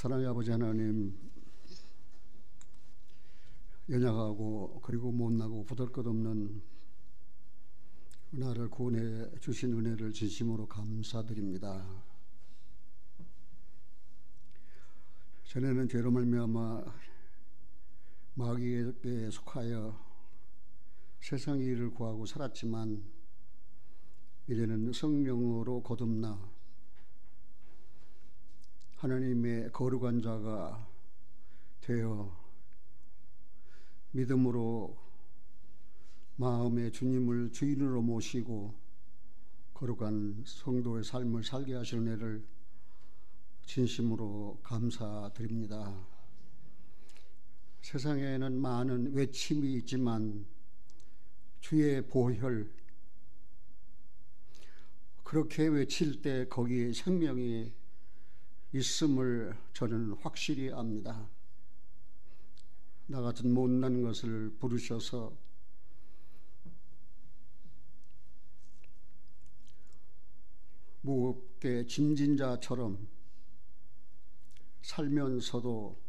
사랑의 아버지 하나님, 연약하고 그리고 못나고 보잘것없는 나를 구원해 주신 은혜를 진심으로 감사드립니다. 전에는 죄로 말미암아 마귀에게 속하여 세상의 일을 구하고 살았지만 이제는 성령으로 거듭나 하나님의 거룩한 자가 되어 믿음으로 마음의 주님을 주인으로 모시고 거룩한 성도의 삶을 살게 하시는 은혜를 진심으로 감사드립니다. 세상에는 많은 외침이 있지만 주의 보혈, 그렇게 외칠 때 거기에 생명이 있음을 저는 확실히 압니다. 나 같은 못난 것을 부르셔서 무겁게 짐진 자처럼 살면서도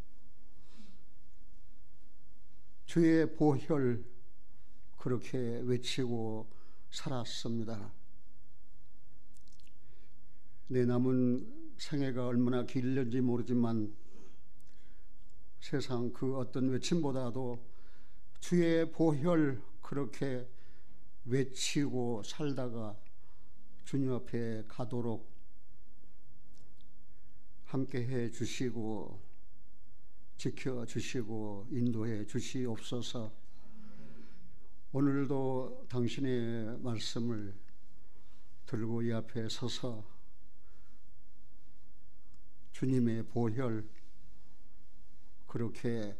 주의 보혈 그렇게 외치고 살았습니다. 내 남은 생애가 얼마나 길는지 모르지만 세상 그 어떤 외침보다도 주의 보혈 그렇게 외치고 살다가 주님 앞에 가도록 함께 해 주시고 지켜 주시고 인도해 주시옵소서. 오늘도 당신의 말씀을 들고 이 앞에 서서 주님의 보혈 그렇게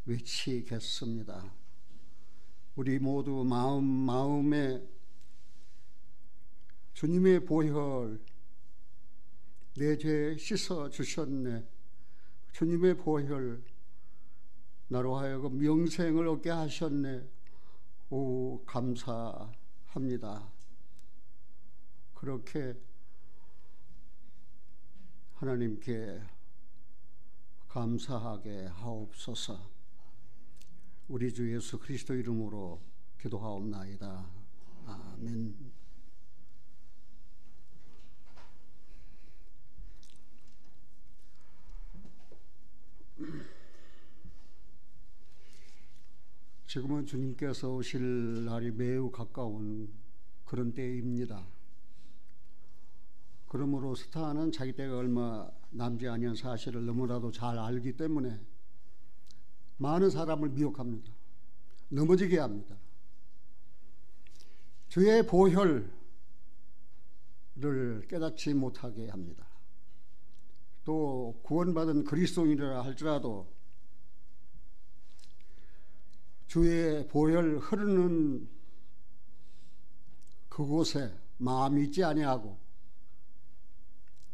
외치겠습니다. 우리 모두 마음에 주님의 보혈, 내 죄 씻어 주셨네. 주님의 보혈, 나로 하여금 영생을 얻게 하셨네. 오, 감사합니다. 그렇게 하나님께 감사하게 하옵소서. 우리 주 예수 그리스도 이름으로 기도하옵나이다. 아멘. 지금은 주님께서 오실 날이 매우 가까운 그런 때입니다. 그러므로 스타는 자기 때가 얼마 남지 아니한 사실을 너무나도 잘 알기 때문에 많은 사람을 미혹합니다. 넘어지게 합니다. 주의 보혈을 깨닫지 못하게 합니다. 또 구원받은 그리스도인이라 할지라도 주의 보혈 흐르는 그곳에 마음이 있지 아니하고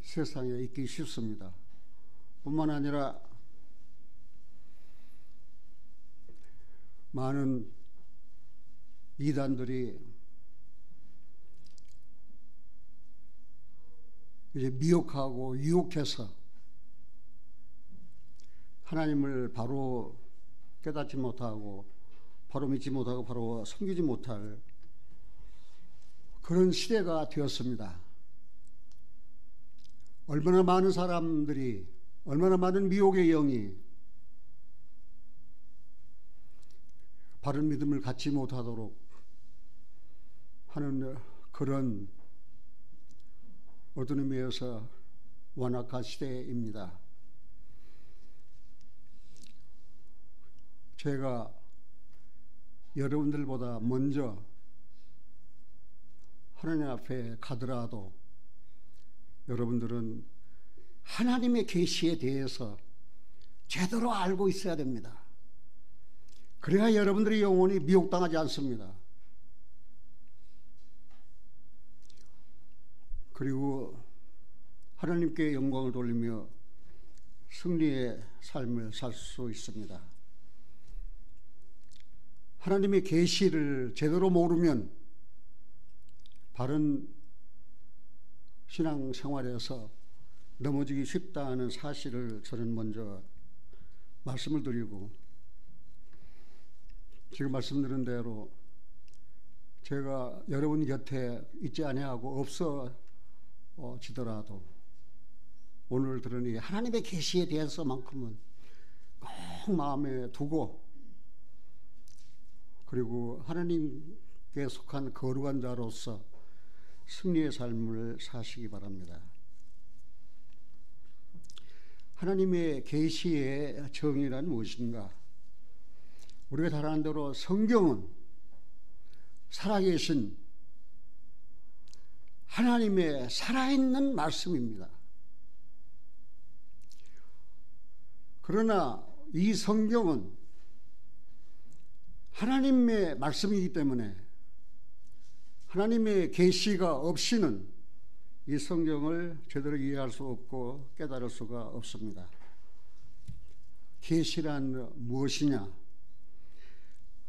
세상에 있기 쉽습니다. 뿐만 아니라 많은 이단들이 이제 미혹하고 유혹해서 하나님을 바로 깨닫지 못하고 바로 믿지 못하고 바로 섬기지 못할 그런 시대가 되었습니다. 얼마나 많은 사람들이, 얼마나 많은 미혹의 영이 바른 믿음을 갖지 못하도록 하는 그런 어떤 의미에서 완악한 시대입니다. 제가 여러분들보다 먼저 하나님 앞에 가더라도 여러분들은 하나님의 계시에 대해서 제대로 알고 있어야 됩니다. 그래야 여러분들의 영혼이 미혹당하지 않습니다. 그리고 하나님께 영광을 돌리며 승리의 삶을 살 수 있습니다. 하나님의 계시를 제대로 모르면 바른 신앙생활에서 넘어지기 쉽다는 사실을 저는 먼저 말씀을 드리고, 지금 말씀드린 대로 제가 여러분 곁에 있지 아니하고 없어지더라도 오늘 들으니 하나님의 계시에 대해서만큼은 꼭 마음에 두고, 그리고 하나님께 속한 거룩한 자로서 승리의 삶을 사시기 바랍니다. 하나님의 계시의 정의란 무엇인가? 우리가 잘 아는 대로 성경은 살아계신 하나님의 살아있는 말씀입니다. 그러나 이 성경은 하나님의 말씀이기 때문에 하나님의 계시가 없이는 이 성경을 제대로 이해할 수 없고 깨달을 수가 없습니다. 계시란 무엇이냐?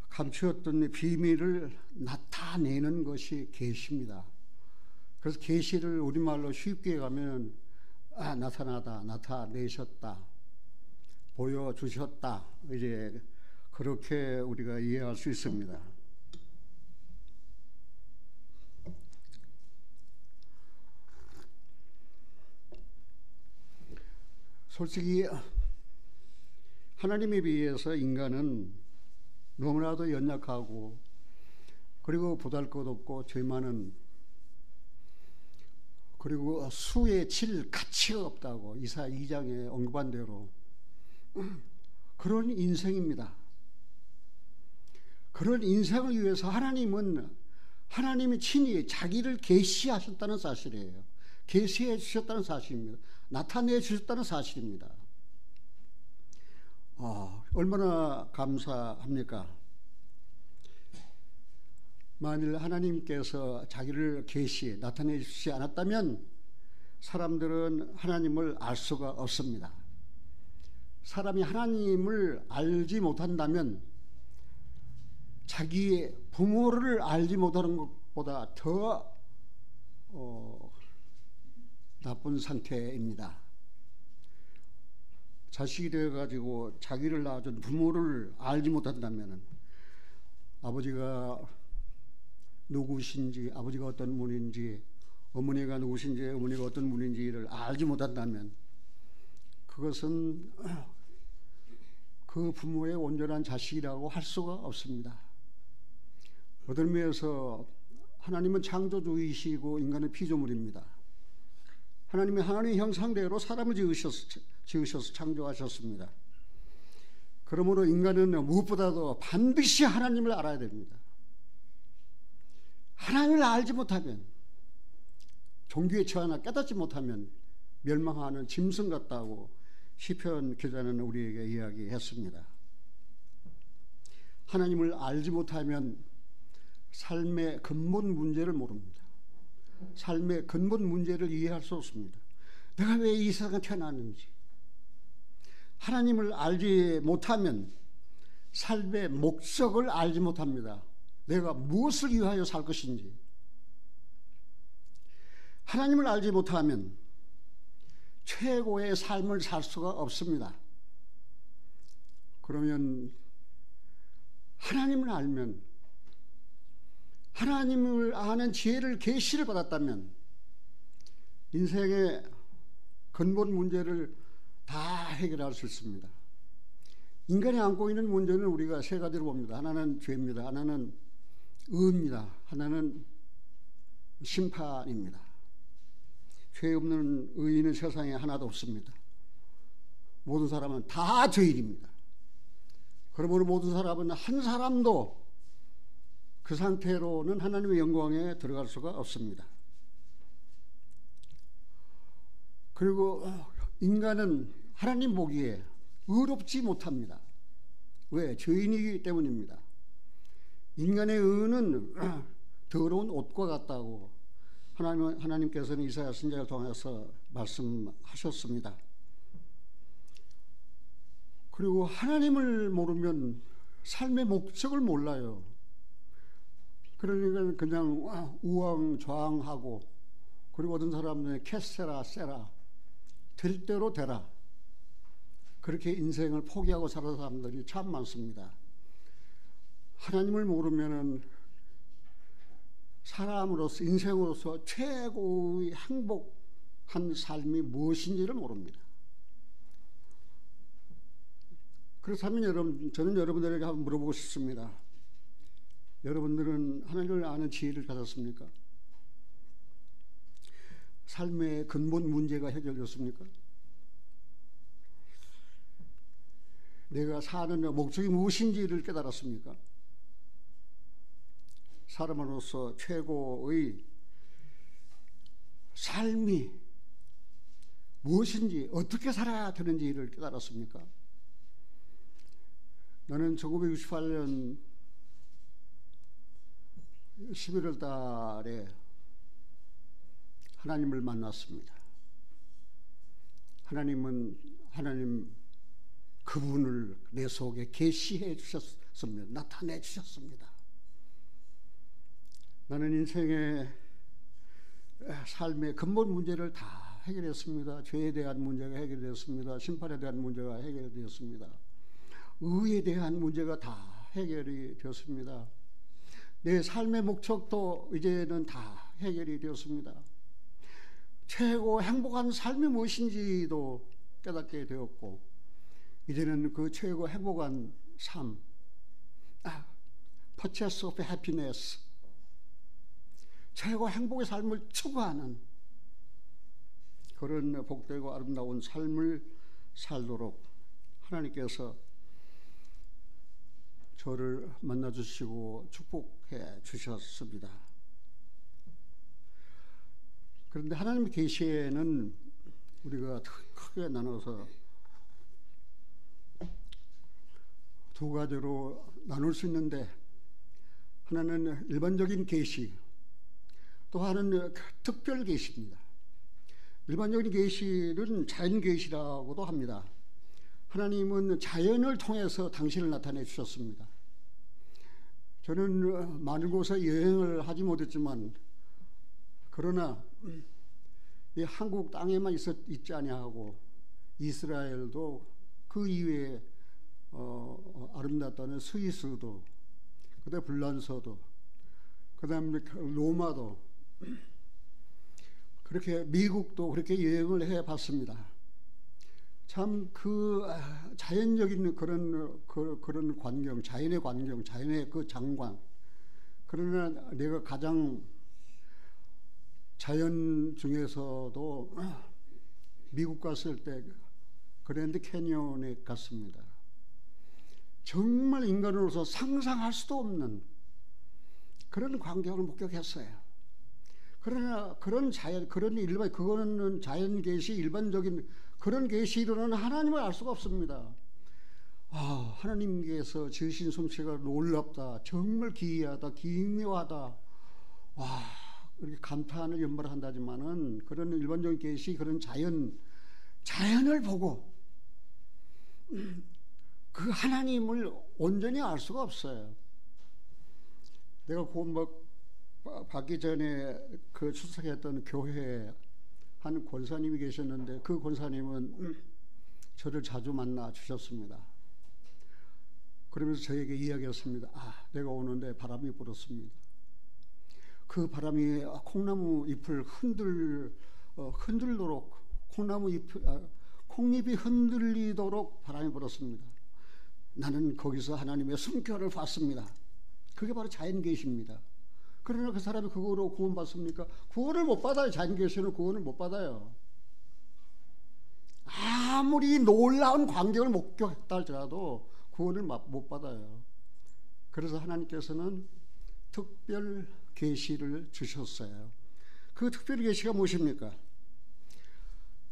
감추었던 비밀을 나타내는 것이 계시입니다. 그래서 계시를 우리말로 쉽게 가면 나타나다, 나타내셨다, 보여주셨다, 이제 그렇게 우리가 이해할 수 있습니다. 솔직히 하나님에 비해서 인간은 너무나도 연약하고, 그리고 보잘것없고 죄 많은, 그리고 수에 칠 가치가 없다고 이사야 2장에 언급한 대로 그런 인생입니다. 그런 인생을 위해서 하나님이 친히 자기를 계시하셨다는 사실이에요. 계시해 주셨다는 사실입니다. 나타내 주셨다는 사실입니다. 얼마나 감사합니까? 만일 하나님께서 자기를 나타내 주시지 않았다면 사람들은 하나님을 알 수가 없습니다. 사람이 하나님을 알지 못한다면 자기의 부모를 알지 못하는 것보다 더 나쁜 상태입니다. 자식이 되어가지고 자기를 낳아준 부모를 알지 못한다면, 아버지가 누구신지, 아버지가 어떤 분인지, 어머니가 누구신지, 어머니가 어떤 분인지를 알지 못한다면 그것은 그 부모의 온전한 자식이라고 할 수가 없습니다. 어떤 면에서 하나님은 창조주이시고 인간은 피조물입니다. 하나님이 하나님의 형상대로 사람을 지으셔서 창조하셨습니다. 그러므로 인간은 무엇보다도 반드시 하나님을 알아야 됩니다. 하나님을 알지 못하면, 종교에 처하나 깨닫지 못하면 멸망하는 짐승 같다고 시편 기자는 우리에게 이야기했습니다. 하나님을 알지 못하면 삶의 근본 문제를 모릅니다. 삶의 근본 문제를 이해할 수 없습니다. 내가 왜 이 세상에 태어났는지. 하나님을 알지 못하면 삶의 목적을 알지 못합니다. 내가 무엇을 위하여 살 것인지. 하나님을 알지 못하면 최고의 삶을 살 수가 없습니다. 그러면 하나님을 알면, 하나님을 아는 지혜를, 계시를 받았다면 인생의 근본 문제를 다 해결할 수 있습니다. 인간이 안고 있는 문제는 우리가 세 가지로 봅니다. 하나는 죄입니다. 하나는 의입니다. 하나는 심판입니다. 죄 없는 의인은 세상에 하나도 없습니다. 모든 사람은 다 죄인입니다. 그러므로 모든 사람은 한 사람도 그 상태로는 하나님의 영광에 들어갈 수가 없습니다. 그리고 인간은 하나님 보기에 의롭지 못합니다. 왜? 죄인이기 때문입니다. 인간의 의는 더러운 옷과 같다고 하나님께서는 이사야 선지자를 통해서 말씀하셨습니다. 그리고 하나님을 모르면 삶의 목적을 몰라요. 그러니까 그냥 우왕좌왕하고, 그리고 어떤 사람들은 캐세라 세라, 될 대로 되라. 그렇게 인생을 포기하고 사는 사람들이 참 많습니다. 하나님을 모르면은 사람으로서, 인생으로서 최고의 행복한 삶이 무엇인지를 모릅니다. 그렇다면 저는 여러분들에게 한번 물어보고 싶습니다. 여러분들은 하나님을 아는 지혜를 가졌습니까? 삶의 근본 문제가 해결됐습니까? 내가 사는 목적이 무엇인지를 깨달았습니까? 사람으로서 최고의 삶이 무엇인지, 어떻게 살아야 되는지를 깨달았습니까? 나는 1968년 11월 달에 하나님을 만났습니다. 하나님 그분을 내 속에 계시해 주셨습니다. 나타내 주셨습니다. 나는 인생의 삶의 근본 문제를 다 해결했습니다. 죄에 대한 문제가 해결되었습니다. 심판에 대한 문제가 해결되었습니다. 의에 대한 문제가 다 해결이 되었습니다. 내 삶의 목적도 이제는 다 해결이 되었습니다. 최고 행복한 삶이 무엇인지도 깨닫게 되었고, 이제는 그 최고 행복한 삶, purchase of happiness, 최고 행복의 삶을 추구하는 그런 복되고 아름다운 삶을 살도록 하나님께서 저를 만나주시고 축복해 주셨습니다. 그런데 하나님의 계시에는 우리가 크게 나눠서 두 가지로 나눌 수 있는데, 하나는 일반적인 계시, 또 하나는 특별 계시입니다. 일반적인 계시는 자연 계시라고도 합니다. 하나님은 자연을 통해서 당신을 나타내 주셨습니다. 저는 많은 곳에 여행을 하지 못했지만, 그러나 이 한국 땅에만 있지 아니하고 이스라엘도, 그 이외에 아름답다는 스위스도, 그다음에 불란서도, 그다음에 로마도, 그렇게 미국도 그렇게 여행을 해봤습니다. 참 그 자연적인 그런 광경, 자연의 광경, 자연의 그 장관. 그러나 내가 가장 자연 중에서도 미국 갔을 때 그랜드 캐니언에 갔습니다. 정말 인간으로서 상상할 수도 없는 그런 광경을 목격했어요. 그러나 그거는 자연 계시, 일반적인 그런 계시로는 하나님을 알 수가 없습니다. 하나님께서 지으신 솜씨가 놀랍다, 정말 기이하다, 기묘하다, 이렇게 감탄을 연발한다지만은, 그런 일반적인 계시, 그런 자연을 보고 그 하나님을 온전히 알 수가 없어요. 내가 구원받기 전에 그 출석했던 교회에 한 권사님이 계셨는데, 그 권사님은 저를 자주 만나 주셨습니다. 그러면서 저에게 이야기했습니다. 내가 오는데 바람이 불었습니다. 그 바람이 콩나무 잎을 흔들도록, 콩잎이 흔들리도록 바람이 불었습니다. 나는 거기서 하나님의 숨결을 봤습니다. 그게 바로 자연 계시입니다. 그러나 그 사람이 그거로 구원받습니까? 구원을 못 받아요. 자연 계시는 구원을 못 받아요. 아무리 놀라운 광경을 목격했다 할지라도 구원을 못 받아요. 그래서 하나님께서는 특별 계시를 주셨어요. 그 특별 계시가 무엇입니까?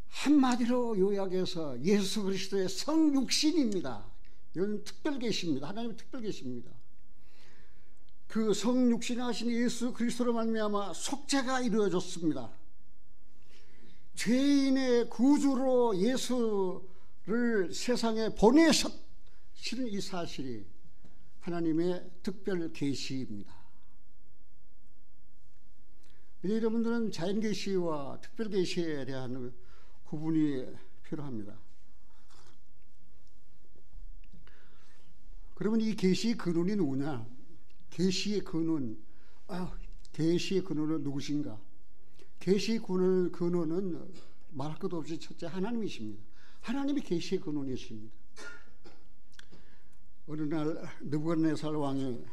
한마디로 요약해서 예수 그리스도의 성육신입니다. 이건 특별 계시입니다. 하나님의 특별 계시입니다. 그 성육신하신 예수 그리스도로 말미암아 속죄가 이루어졌습니다. 죄인의 구주로 예수를 세상에 보내셨다는 이 사실이 하나님의 특별 계시입니다. 여러분들은 자연 계시와 특별 계시에 대한 구분이 필요합니다. 그러면 이 계시의 근원이 누구냐? 계시의 근원은 누구신가? 계시의 근원은 말할 것도 없이 첫째 하나님이십니다. 하나님이 계시의 근원이십니다. 어느 날 느부갓네살 왕이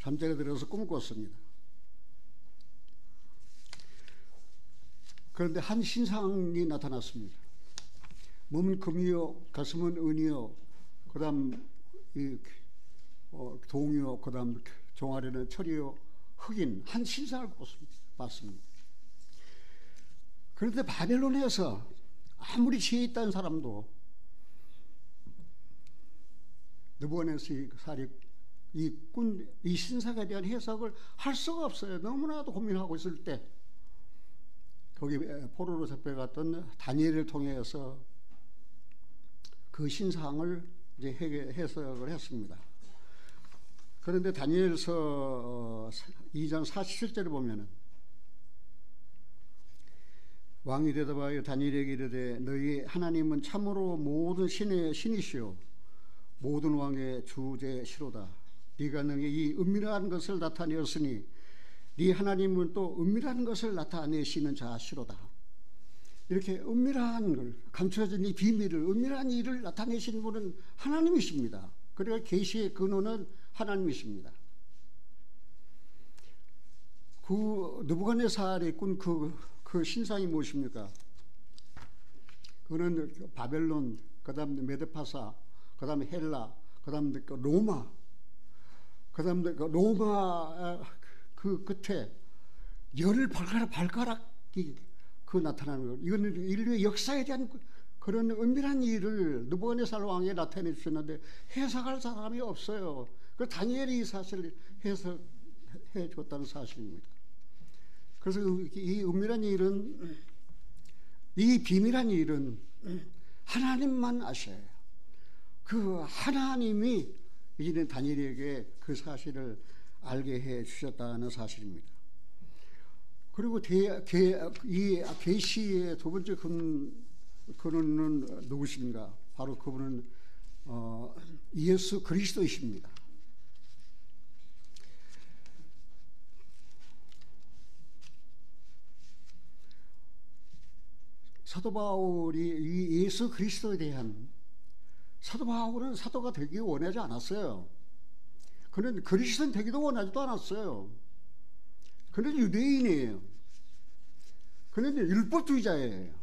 잠자리에 들어서 꿈을 꿨습니다. 그런데 한 신상이 나타났습니다. 몸은 금이요, 가슴은 은이요, 그 다음 동이요, 그 다음 종아리는 철이요, 흑인 한 신상을 봤습니다. 그런데 바벨론에서 아무리 지혜 있다는 사람도 느부갓네살이 이 신상에 대한 해석을 할 수가 없어요. 너무나도 고민하고 있을 때 거기 포로로 잡혀갔던 다니엘을 통해서 그 신상을 이제 해석을 했습니다. 그런데 다니엘서 2장 47절에 보면은 왕이 대답하여 다니엘에게 이르되 너희 하나님은 참으로 모든 신의 신이시오 모든 왕의 주제시로다. 네가 능히 이 은밀한 것을 나타내었으니 네 하나님은 또 은밀한 것을 나타내시는 자시로다. 이렇게 은밀한 걸 감춰진 이 비밀을 은밀한 일을 나타내시는 분은 하나님이십니다. 그러니까 계시의 근원은 하나님이십니다. 그 느부갓네살이 꾼 그 신상이 무엇입니까? 그는 바벨론, 그다음 메데파사, 그다음 헬라, 그다음 로마, 그다음 로마 그 끝에 열 발가락이 그 나타나는 것. 이거는 인류의 역사에 대한 그런 은밀한 일을 느부갓네살 왕에 나타내 주셨는데 해석할 사람이 없어요. 그 다니엘이 이 사실을 해석해 줬다는 사실입니다. 그래서 이 은밀한 일은, 이 비밀한 일은 하나님만 아셔요. 그 하나님이 이제는 다니엘에게 그 사실을 알게 해 주셨다는 사실입니다. 그리고 이 계시의 두 번째 근원은 누구십니까? 바로 그분은 예수 그리스도이십니다. 사도 바울이 이 예수 그리스도에 대한 사도 바울은 사도가 되기 원하지 않았어요. 그는 그리스도인 되기도 원하지도 않았어요. 그는 유대인이에요. 그는 율법주의자예요.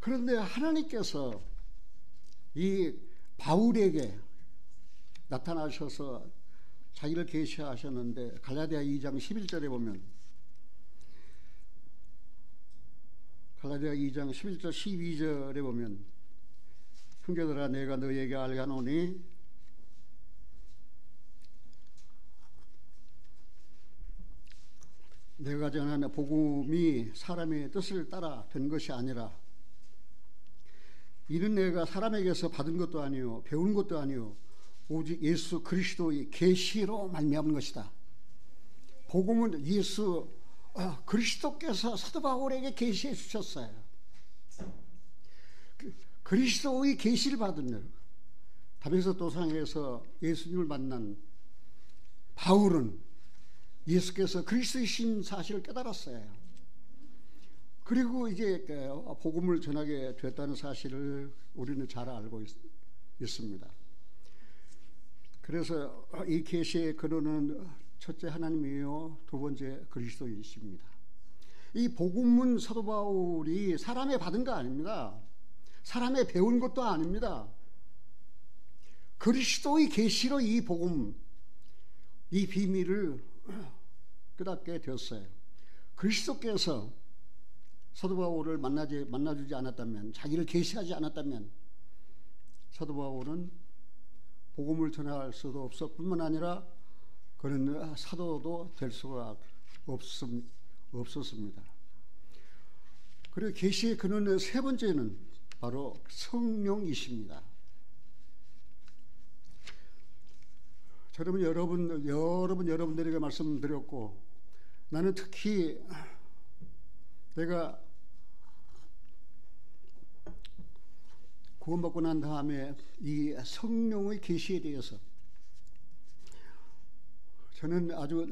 그런데 하나님께서 이 바울에게 나타나셔서 자기를 계시하셨는데 갈라디아 2장 11절에 보면 갈라디아 2장 11절 12절에 보면 형제들아 내가 너희에게 알게 하노니 내가 전하는 복음이 사람의 뜻을 따라 된 것이 아니라 이는 내가 사람에게서 받은 것도 아니요 배운 것도 아니요 오직 예수 그리스도의 계시로 말미암은 것이다. 복음은 예수 그리스도께서 사도 바울에게 계시해 주셨어요. 그리스도의 계시를 받은 다메섹 도상에서 예수님을 만난 바울은 예수께서 그리스도이신 사실을 깨달았어요. 그리고 이제 복음을 전하게 됐다는 사실을 우리는 잘 알고 있습니다. 그래서 이 계시의 근원은 첫째 하나님이요 두 번째 그리스도이십니다. 이 복음은 사도 바울이 사람의 받은 거 아닙니다. 사람의 배운 것도 아닙니다. 그리스도의 계시로 이 복음, 이 비밀을 깨닫게 되었어요. 그리스도께서 사도 바울을 만나주지 않았다면, 자기를 계시하지 않았다면 사도 바울은 복음을 전할 수도 없을 뿐만 아니라 그는 사도도 될 수가 없었습니다. 그리고 계시의 근원의 세 번째는 바로 성령이십니다. 저는 여러분들에게 말씀드렸고 나는 특히 내가 구원받고 난 다음에 이 성령의 계시에 대해서 저는 아주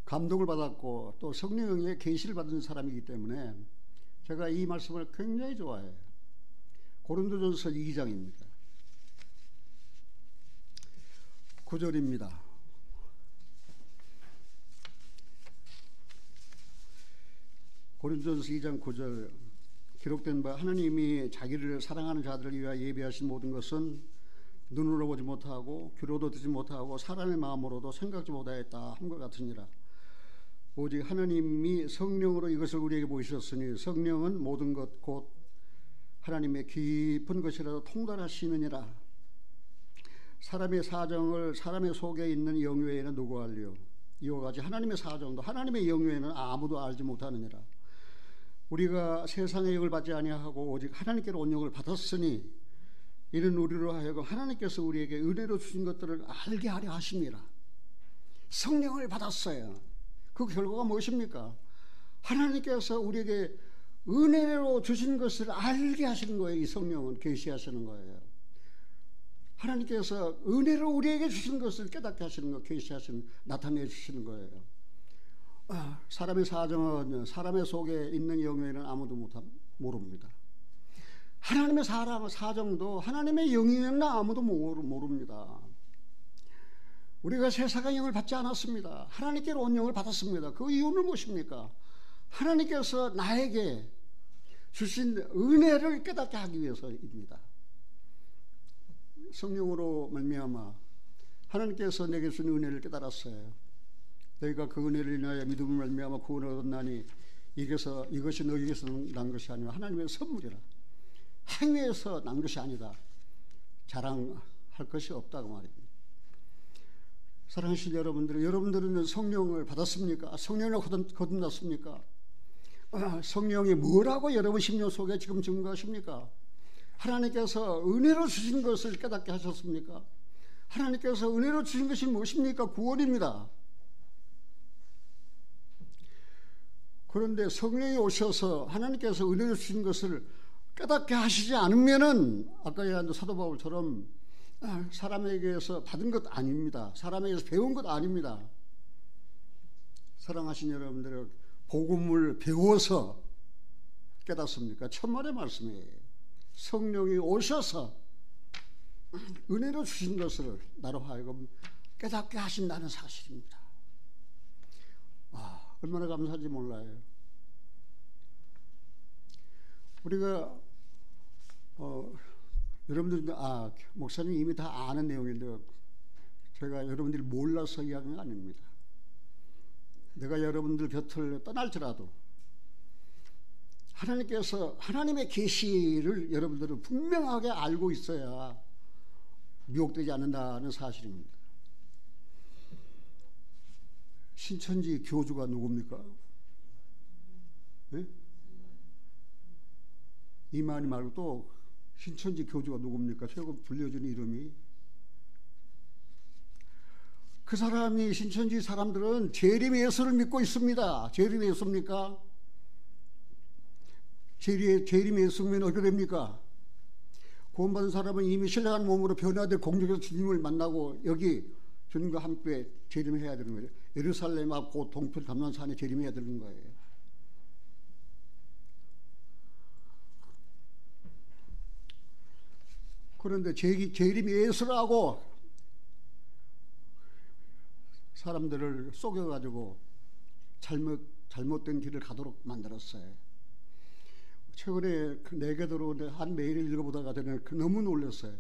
감동을 받았고 또 성령의 계시를 받은 사람이기 때문에 제가 이 말씀을 굉장히 좋아해요. 고린도전서 2장입니다. 9절입니다. 고린도전서 2장 9절 기록된 바 하나님이 자기를 사랑하는 자들을 위하여 예비하신 모든 것은 눈으로 보지 못하고 귀로도 듣지 못하고 사람의 마음으로도 생각지 못하였다 함과 같으니라. 오직 하나님이 성령으로 이것을 우리에게 보이셨으니 성령은 모든 것 곧 하나님의 깊은 것이라도 통달하시느니라. 사람의 사정을 사람의 속에 있는 영외에는 누구 알리요? 이와 같이 하나님의 사정도 하나님의 영외에는 아무도 알지 못하느니라. 우리가 세상의 영을 받지 아니하고 오직 하나님께로 온 영을 받았으니 이는 우리로 하여금 하나님께서 우리에게 은혜로 주신 것들을 알게 하려 하십니다. 성령을 받았어요. 그 결과가 무엇입니까? 하나님께서 우리에게 은혜로 주신 것을 알게 하시는 거예요. 이 성령은 계시하시는 거예요. 하나님께서 은혜로 우리에게 주신 것을 깨닫게 하시는 거, 계시하시는, 나타내 주시는 거예요. 사람의 사정은 사람의 속에 있는 영에는 아무도 모릅니다. 하나님의 사정도 하나님의 영에는 아무도 모릅니다. 우리가 세상의 영을 받지 않았습니다. 하나님께로 온 영을 받았습니다. 그 이유는 무엇입니까? 하나님께서 나에게 주신 은혜를 깨닫게 하기 위해서입니다. 성령으로 말미암아 하나님께서 내게 주신 은혜를 깨달았어요. 너희가 그 은혜를 인하여 믿음을 말미암아 구원을 얻었나니 이것이 너희에게서 난 것이 아니라 하나님의 선물이라. 행위에서 난 것이 아니다. 자랑할 것이 없다고 말입니다. 사랑하신 여러분들은 성령을 받았습니까? 성령을 거듭났습니까? 성령이 뭐라고 여러분 심령 속에 지금 증거하십니까? 하나님께서 은혜로 주신 것을 깨닫게 하셨습니까? 하나님께서 은혜로 주신 것이 무엇입니까? 구원입니다. 그런데 성령이 오셔서 하나님께서 은혜를 주신 것을 깨닫게 하시지 않으면은 아까 얘기한 사도 바울처럼 사람에게서 받은 것 아닙니다. 사람에게서 배운 것 아닙니다. 사랑하신 여러분들, 복음을 배워서 깨닫습니까? 천만의 말씀이에요. 성령이 오셔서 은혜로 주신 것을 나로 하여금 깨닫게 하신다는 사실입니다. 얼마나 감사한지 몰라요. 우리가 여러분들 목사님 이미 다 아는 내용인데 제가 여러분들이 몰라서 이야기하는 거 아닙니다. 내가 여러분들 곁을 떠날지라도 하나님께서 하나님의 계시를 여러분들은 분명하게 알고 있어야 미혹되지 않는다는 사실입니다. 신천지 교주가 누굽니까? 네? 이만희 말고 또 신천지 교주가 누굽니까? 최고 불려지는 이름이. 그 사람이 신천지 사람들은 재림 예수를 믿고 있습니다. 재림 예수입니까? 재림 예수면 어떻게 됩니까? 구원받은 사람은 이미 신령한 몸으로 변화될 공중에서 주님을 만나고 여기 주님과 함께 재림해야 되는 거예요. 예루살렘 앞 그 동편 감람산에 재림해야 되는 거예요. 그런데 재림 예수라고 사람들을 속여가지고 잘못된 길을 가도록 만들었어요. 최근에 내게 들어온 한 메일을 읽어보다가 너무 놀랐어요.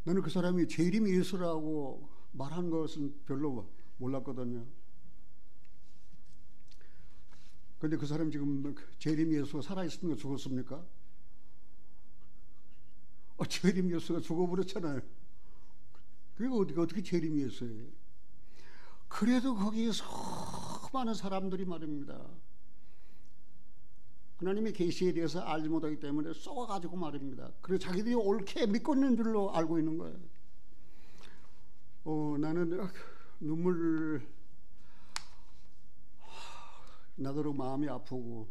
나는 그 사람이 재림 예수라고 말한 것은 별로 몰랐거든요. 그런데 그 사람이 지금 재림 예수가 살아있습니까? 죽었습니까? 재림 예수가 죽어버렸잖아요. 그게 어떻게 재림 예수예요? 그래도 거기에 수많은 사람들이 말입니다. 하나님의 계시에 대해서 알지 못하기 때문에 쏘아가지고 말입니다. 그래서 자기들이 옳게 믿고 있는 줄로 알고 있는 거예요. 나는 눈물 나더러 마음이 아프고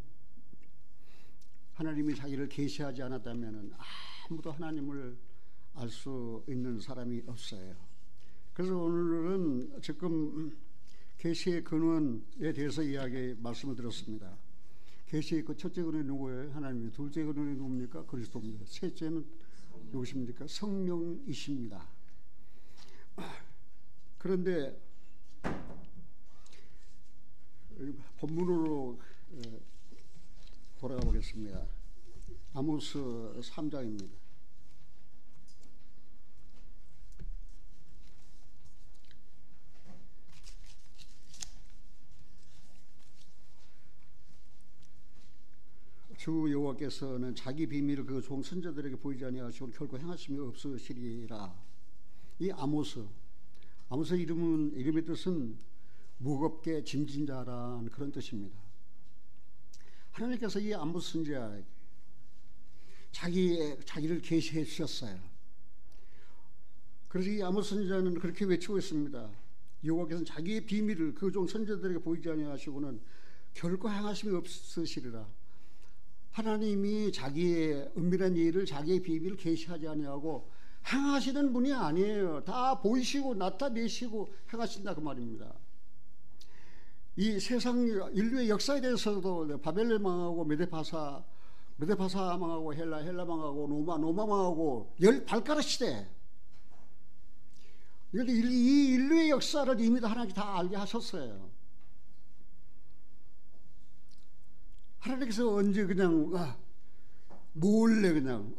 하나님이 자기를 계시하지 않았다면 아무도 하나님을 알 수 있는 사람이 없어요. 그래서 오늘은 지금 계시의 근원에 대해서 말씀을 드렸습니다. 계시의 그 첫째 근원이 누구예요? 하나님이에요. 둘째 근원이 누굽니까? 그리스도입니다. 셋째는 누구십니까? 성령이십니다. 그런데 본문으로 돌아가 보겠습니다. 아모스 3장입니다. 주 여호와께서는 자기 비밀을 그 종 선지자들에게 보이지 아니하시고 결코 행하심이 없으시리라. 이 아모스 이름의 뜻은 무겁게 짐진 자라는 그런 뜻입니다. 하나님께서 이 아모스 선지자에게 자기를 계시해 주셨어요. 그래서 이 아모스 선지자는 그렇게 외치고 있습니다. 여호와께서는 자기의 비밀을 그 종 선지자들에게 보이지 아니하시고는 결코 행하심이 없으시리라. 하나님이 자기의 은밀한 일을, 자기의 비밀을 계시하지 아니하고 행하시는 분이 아니에요. 다 보이시고 나타내시고 행하신다 그 말입니다. 이 세상 인류의 역사에 대해서도 바벨론 망하고 메데파사 망하고 헬라 망하고 로마 망하고 열 발가락 시대, 이 인류의 역사를 이미 하나님이 다 알게 하셨어요. 하나님께서 언제 그냥 몰래 그냥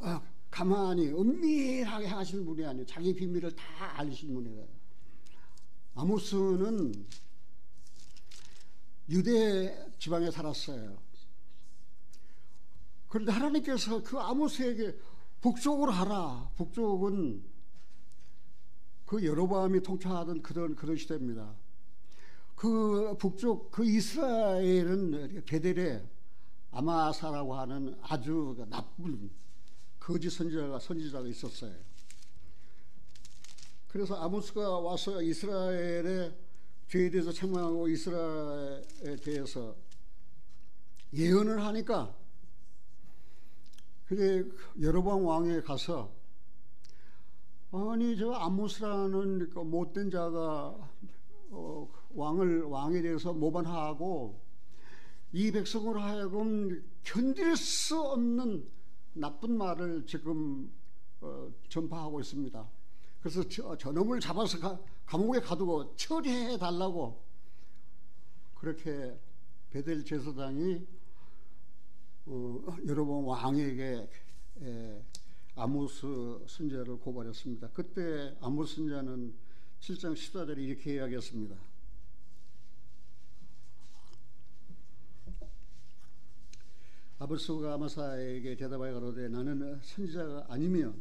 가만히 은밀하게 행하시는 분이 아니에요. 자기 비밀을 다 알리시는 분이에요. 아모스는 유대 지방에 살았어요. 그런데 하나님께서 그 아모스에게 북쪽으로 하라. 북쪽은 그 여로보암이 통치하던 그런 시대입니다. 그 북쪽 그 이스라엘은 베델에 아마사라고 하는 아주 나쁜 거짓 선지자가 있었어요. 그래서 아모스가 와서 이스라엘의 죄에 대해서 책망하고 이스라엘에 대해서 예언을 하니까 그게 여로보암 왕에 가서 아니 저 아모스라는 그 못된 자가 왕에 대해서 모반하고 이 백성으로 하여금 견딜 수 없는 나쁜 말을 지금 전파하고 있습니다. 그래서 저놈을 잡아서 감옥에 가두고 처리해 달라고 그렇게 베델 제사장이 여로보암 왕에게 아모스 선지자를 고발했습니다. 그때 아모스 선지자는 7장 14절에 이렇게 이야기했습니다. 아모스가 아마사에게 대답하여 가로되 나는 선지자가 아니며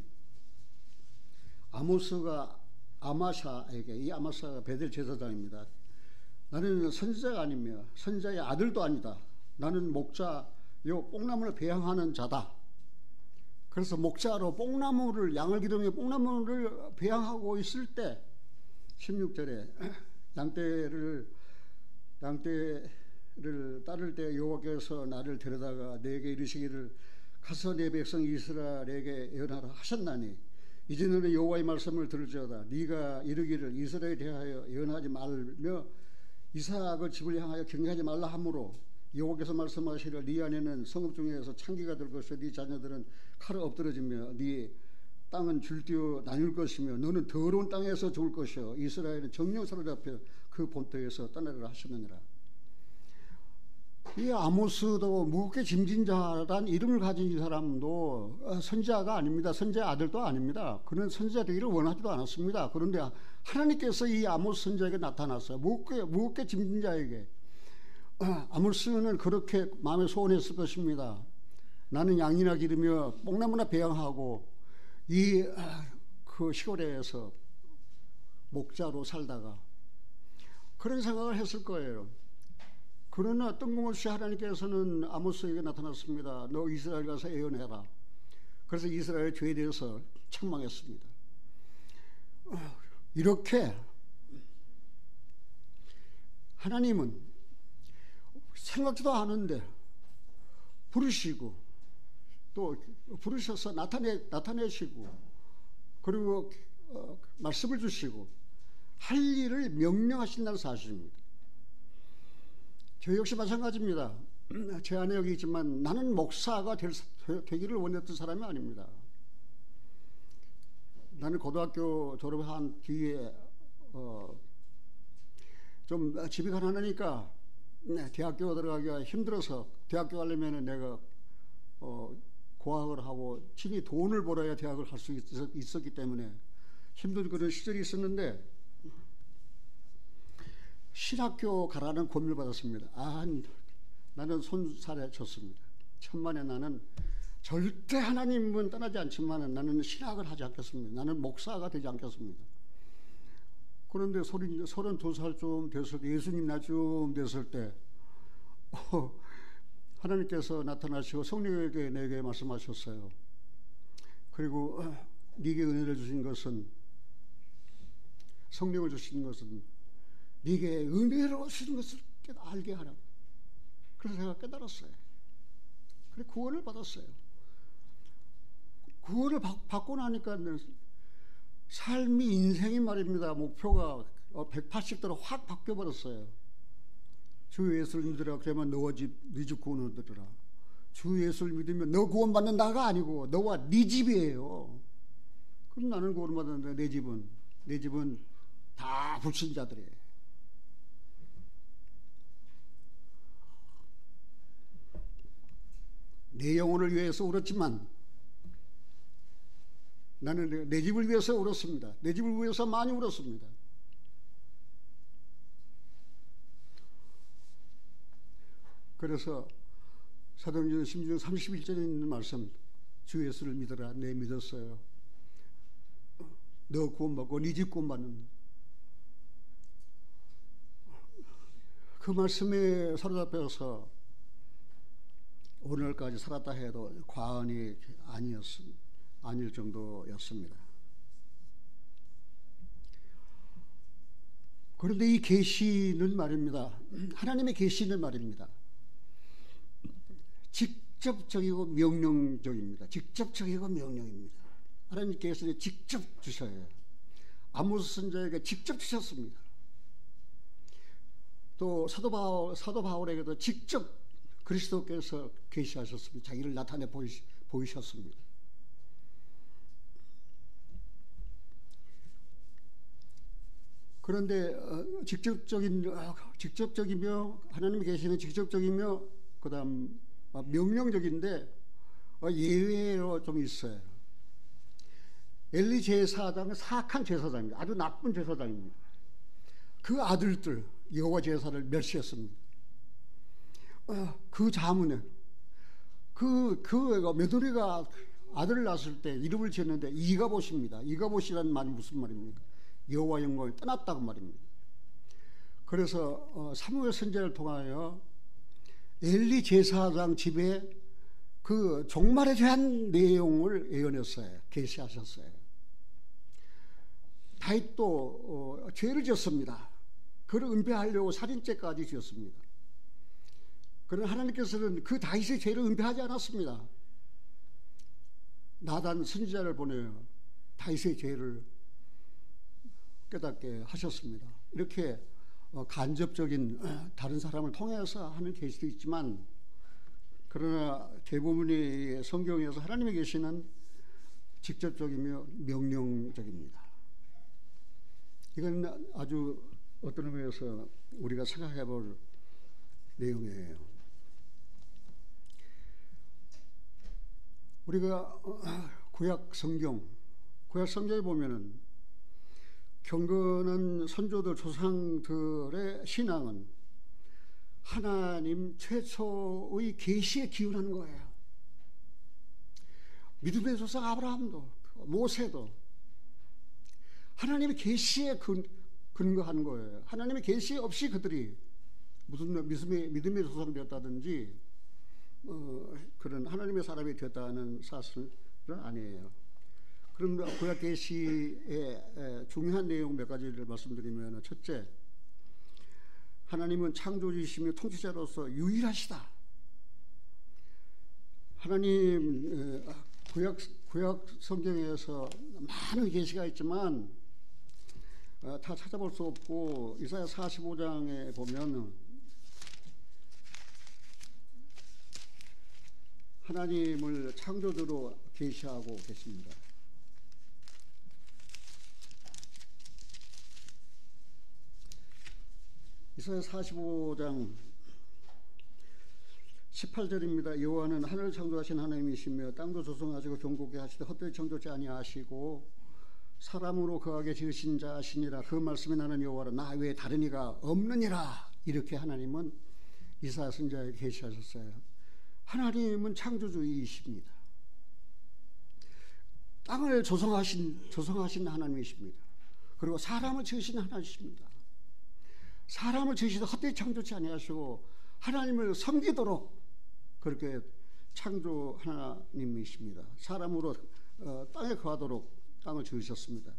아모스가 아마샤에게, 이 아마사가 베델 제사장입니다. 나는 선지자가 아니며 선지자의 아들도 아니다. 나는 목자요 뽕나무를 배양하는 자다. 그래서 목자로 양을 기르며 뽕나무를 배양하고 있을 때 16절에 양떼를 따를 때 여호와께서 나를 데려다가 내게 이르시기를 가서 내 백성 이스라엘에게 예언하라 하셨나니 이제 너는 여호와의 말씀을 들을지어다. 네가 이르기를 이스라엘에 대하여 예언하지 말며 이삭의 집을 향하여 경계하지 말라 하므로 여호와께서 말씀하시기를 네 안에는 성읍 중에서 창기가 들 것이요 네 자녀들은 칼에 엎드러지며 네 땅은 줄뛰어 나뉠 것이며 너는 더러운 땅에서 죽을 것이요 이스라엘은 정령 사로잡혀 그 본토에서 떠나리라 하셨느니라. 이 아모스도 무겁게 짐진 자란 이름을 가진 이 사람도 선지자가 아닙니다. 선지자 아들도 아닙니다. 그는 선지자 되기를 원하지도 않았습니다. 그런데 하나님께서 이 아모스 선지자에게 나타났어요. 무겁게 짐진 자에게. 아모스는 그렇게 마음에 소원했을 것입니다. 나는 양이나 기르며 뽕나무나 배양하고 그 시골에서 목자로 살다가 그런 생각을 했을 거예요. 그러나 뜬금없이 하나님께서는 아모스에게 나타났습니다. 너 이스라엘 가서 예언해라. 그래서 이스라엘의 죄에 대해서 책망했습니다. 이렇게 하나님은 생각지도 않은데 부르시고 또 부르셔서 나타내시고 그리고 말씀을 주시고 할 일을 명령하신다는 사실입니다. 저 역시 마찬가지입니다. 제 안에 여기 있지만 나는 목사가 되기를 원했던 사람이 아닙니다. 나는 고등학교 졸업한 뒤에 좀 집이 가난하니까 대학교 들어가기가 힘들어서 대학교 가려면 내가 고학을 하고 친히 돈을 벌어야 대학을 갈 수 있었기 때문에 힘든 그런 시절이 있었는데 신학교 가라는 권유를 받았습니다. 나는 손살에 졌습니다. 천만에 나는 절대 하나님은 떠나지 않지만 나는 신학을 하지 않겠습니다. 나는 목사가 되지 않겠습니다. 그런데 32살쯤 됐을 때, 예수님 나좀 됐을 때 하나님께서 나타나시고 성령에게 내게 말씀하셨어요. 그리고 네게 은혜를 주신 것은, 성령을 주신 것은 네게 은혜로 주신 것을 알게 하라. 그래서 제가 깨달았어요. 그래 구원을 받았어요. 구원을 받고 나니까 삶이, 인생이 말입니다. 목표가 180도로 확 바뀌어버렸어요. 주 예수를 믿으라. 그러면 너와 네 집 구원 얻으리라. 주 예수를 믿으면 너 구원 받는다가 아니고 너와 네 집이에요. 그럼 나는 구원 받았는데 내 집은 다 불신자들이에요. 내 영혼을 위해서 울었지만 나는 내 집을 위해서 울었습니다. 내 집을 위해서 많이 울었습니다. 그래서 사도행전 16장 31절에 있는 말씀, 주 예수를 믿어라. 내 믿었어요. 너 구원받고 네 집 구원받는다. 그 말씀에 사로잡혀서 오늘까지 살았다 해도 과언이 아닐 정도였습니다. 그런데 이 계시는 말입니다. 하나님의 계시는 말입니다. 직접적이고 명령적입니다. 직접적이고 명령입니다. 하나님께서 직접 주셔요. 아모스 선지자에게 직접 주셨습니다. 또 사도 바울에게도 직접 그리스도께서 계시하셨습니다. 자기를 나타내 보이셨습니다. 그런데 직접적이며 하나님의 계시는 직접적이며 그다음 명령적인데 예외로 좀 있어요. 엘리 제사장은 사악한 제사장입니다. 아주 나쁜 제사장입니다. 그 아들들 여호와 제사를 멸시했습니다. 그 자문에 그 며느리가 아들을 낳았을 때 이름을 지었는데 이가봇입니다. 이가봇이라는 말이 무슨 말입니까? 여호와 영광이 떠났다고 말입니다. 그래서 사무엘 선지자를 통하여 엘리 제사장 집에 그 종말에 대한 내용을 예언했어요. 계시하셨어요. 다윗도 죄를 지었습니다. 그를 은폐하려고 살인죄까지 지었습니다. 그러나 하나님께서는 그 다윗의 죄를 은폐하지 않았습니다. 나단 선지자를 보내어 다윗의 죄를 깨닫게 하셨습니다. 이렇게 간접적인 다른 사람을 통해서 하는 계시도 있지만, 그러나 대부분의 성경에서 하나님의 계시는 직접적이며 명령적입니다. 이건 아주 어떤 의미에서 우리가 생각해 볼 내용이에요. 우리가 구약 성경에 보면은 경건한 선조들, 조상들의 신앙은 하나님 최초의 계시에 기운하는 거예요. 믿음의 조상 아브라함도 모세도 하나님의 계시에 근거한 거예요. 하나님의 계시 없이 그들이 무슨 믿음의 조상 되었다든지 그런 하나님의 사람이 되었다는 사실은 아니에요. 그럼 구약 계시의 중요한 내용 몇 가지를 말씀드리면, 첫째, 하나님은 창조주이시며 통치자로서 유일하시다. 하나님 구약 성경에서 많은 계시가 있지만 다 찾아볼 수 없고 이사야 45장에 보면 하나님을 창조주로 계시하고 계십니다. 이사야 45장 18절입니다. 여호와는 하늘을 창조하신 하나님이시며 땅도 조성하시고 경고케 하시되 헛되이 창조치 아니하시고 사람으로 거하게 지으신 자시니라. 그 말씀에 나는 여호와라 나 외에 다른 이가 없느니라. 이렇게 하나님은 이사야 선지자에 계시하셨어요. 하나님은 창조주이십니다. 땅을 조성하신 하나님이십니다. 그리고 사람을 지으신 하나님이십니다. 사람을 지으시되 헛되이 창조치 아니하시고 하나님을 섬기도록 그렇게 창조 하나님이십니다. 사람으로 땅에 거하도록 땅을 지으셨습니다.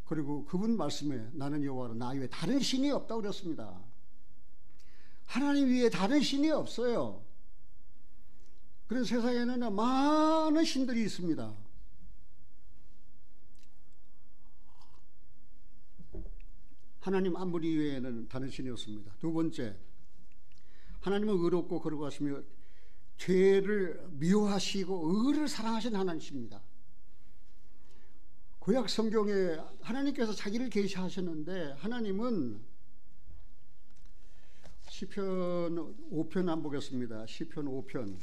그리고 그분 말씀에 나는 여호와라 나 외에 다른 신이 없다고 그랬습니다. 하나님 위에 다른 신이 없어요. 그래서 세상에는 많은 신들이 있습니다. 하나님 한 분 이외에는 다른 신이 없습니다. 두 번째, 하나님은 의롭고 거룩하시며 죄를 미워하시고 의를 사랑하신 하나님이십니다. 구약 성경에 하나님께서 자기를 계시하셨는데 하나님은 시편 5편 한번 보겠습니다. 시편 5편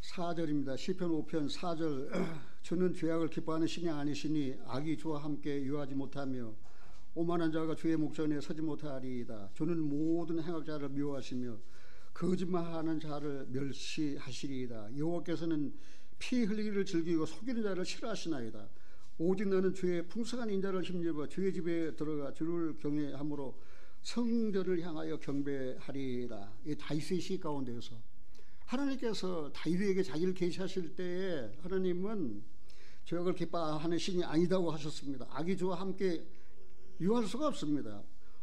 4절입니다. 시편 5편 4절 주는 죄악을 기뻐하는 신이 아니시니 악이 주와 함께 유하지 못하며 오만한 자가 주의 목전에 서지 못하리이다. 주는 모든 행악자를 미워하시며 거짓말하는 자를 멸시하시리이다. 여호와께서는 피 흘리기를 즐기고 속이는 자를 싫어하시나이다. 오직 나는 주의 풍성한 인자를 힘입어 주의 집에 들어가 주를 경외함으로 성전을 향하여 경배하리이다. 이 다윗의 시 가운데서 하나님께서 다윗에게 자기를 계시하실 때에 하나님은 죄악을 기뻐하는 신이 아니다고 하셨습니다. 악이 주와 함께 유할 수가 없습니다.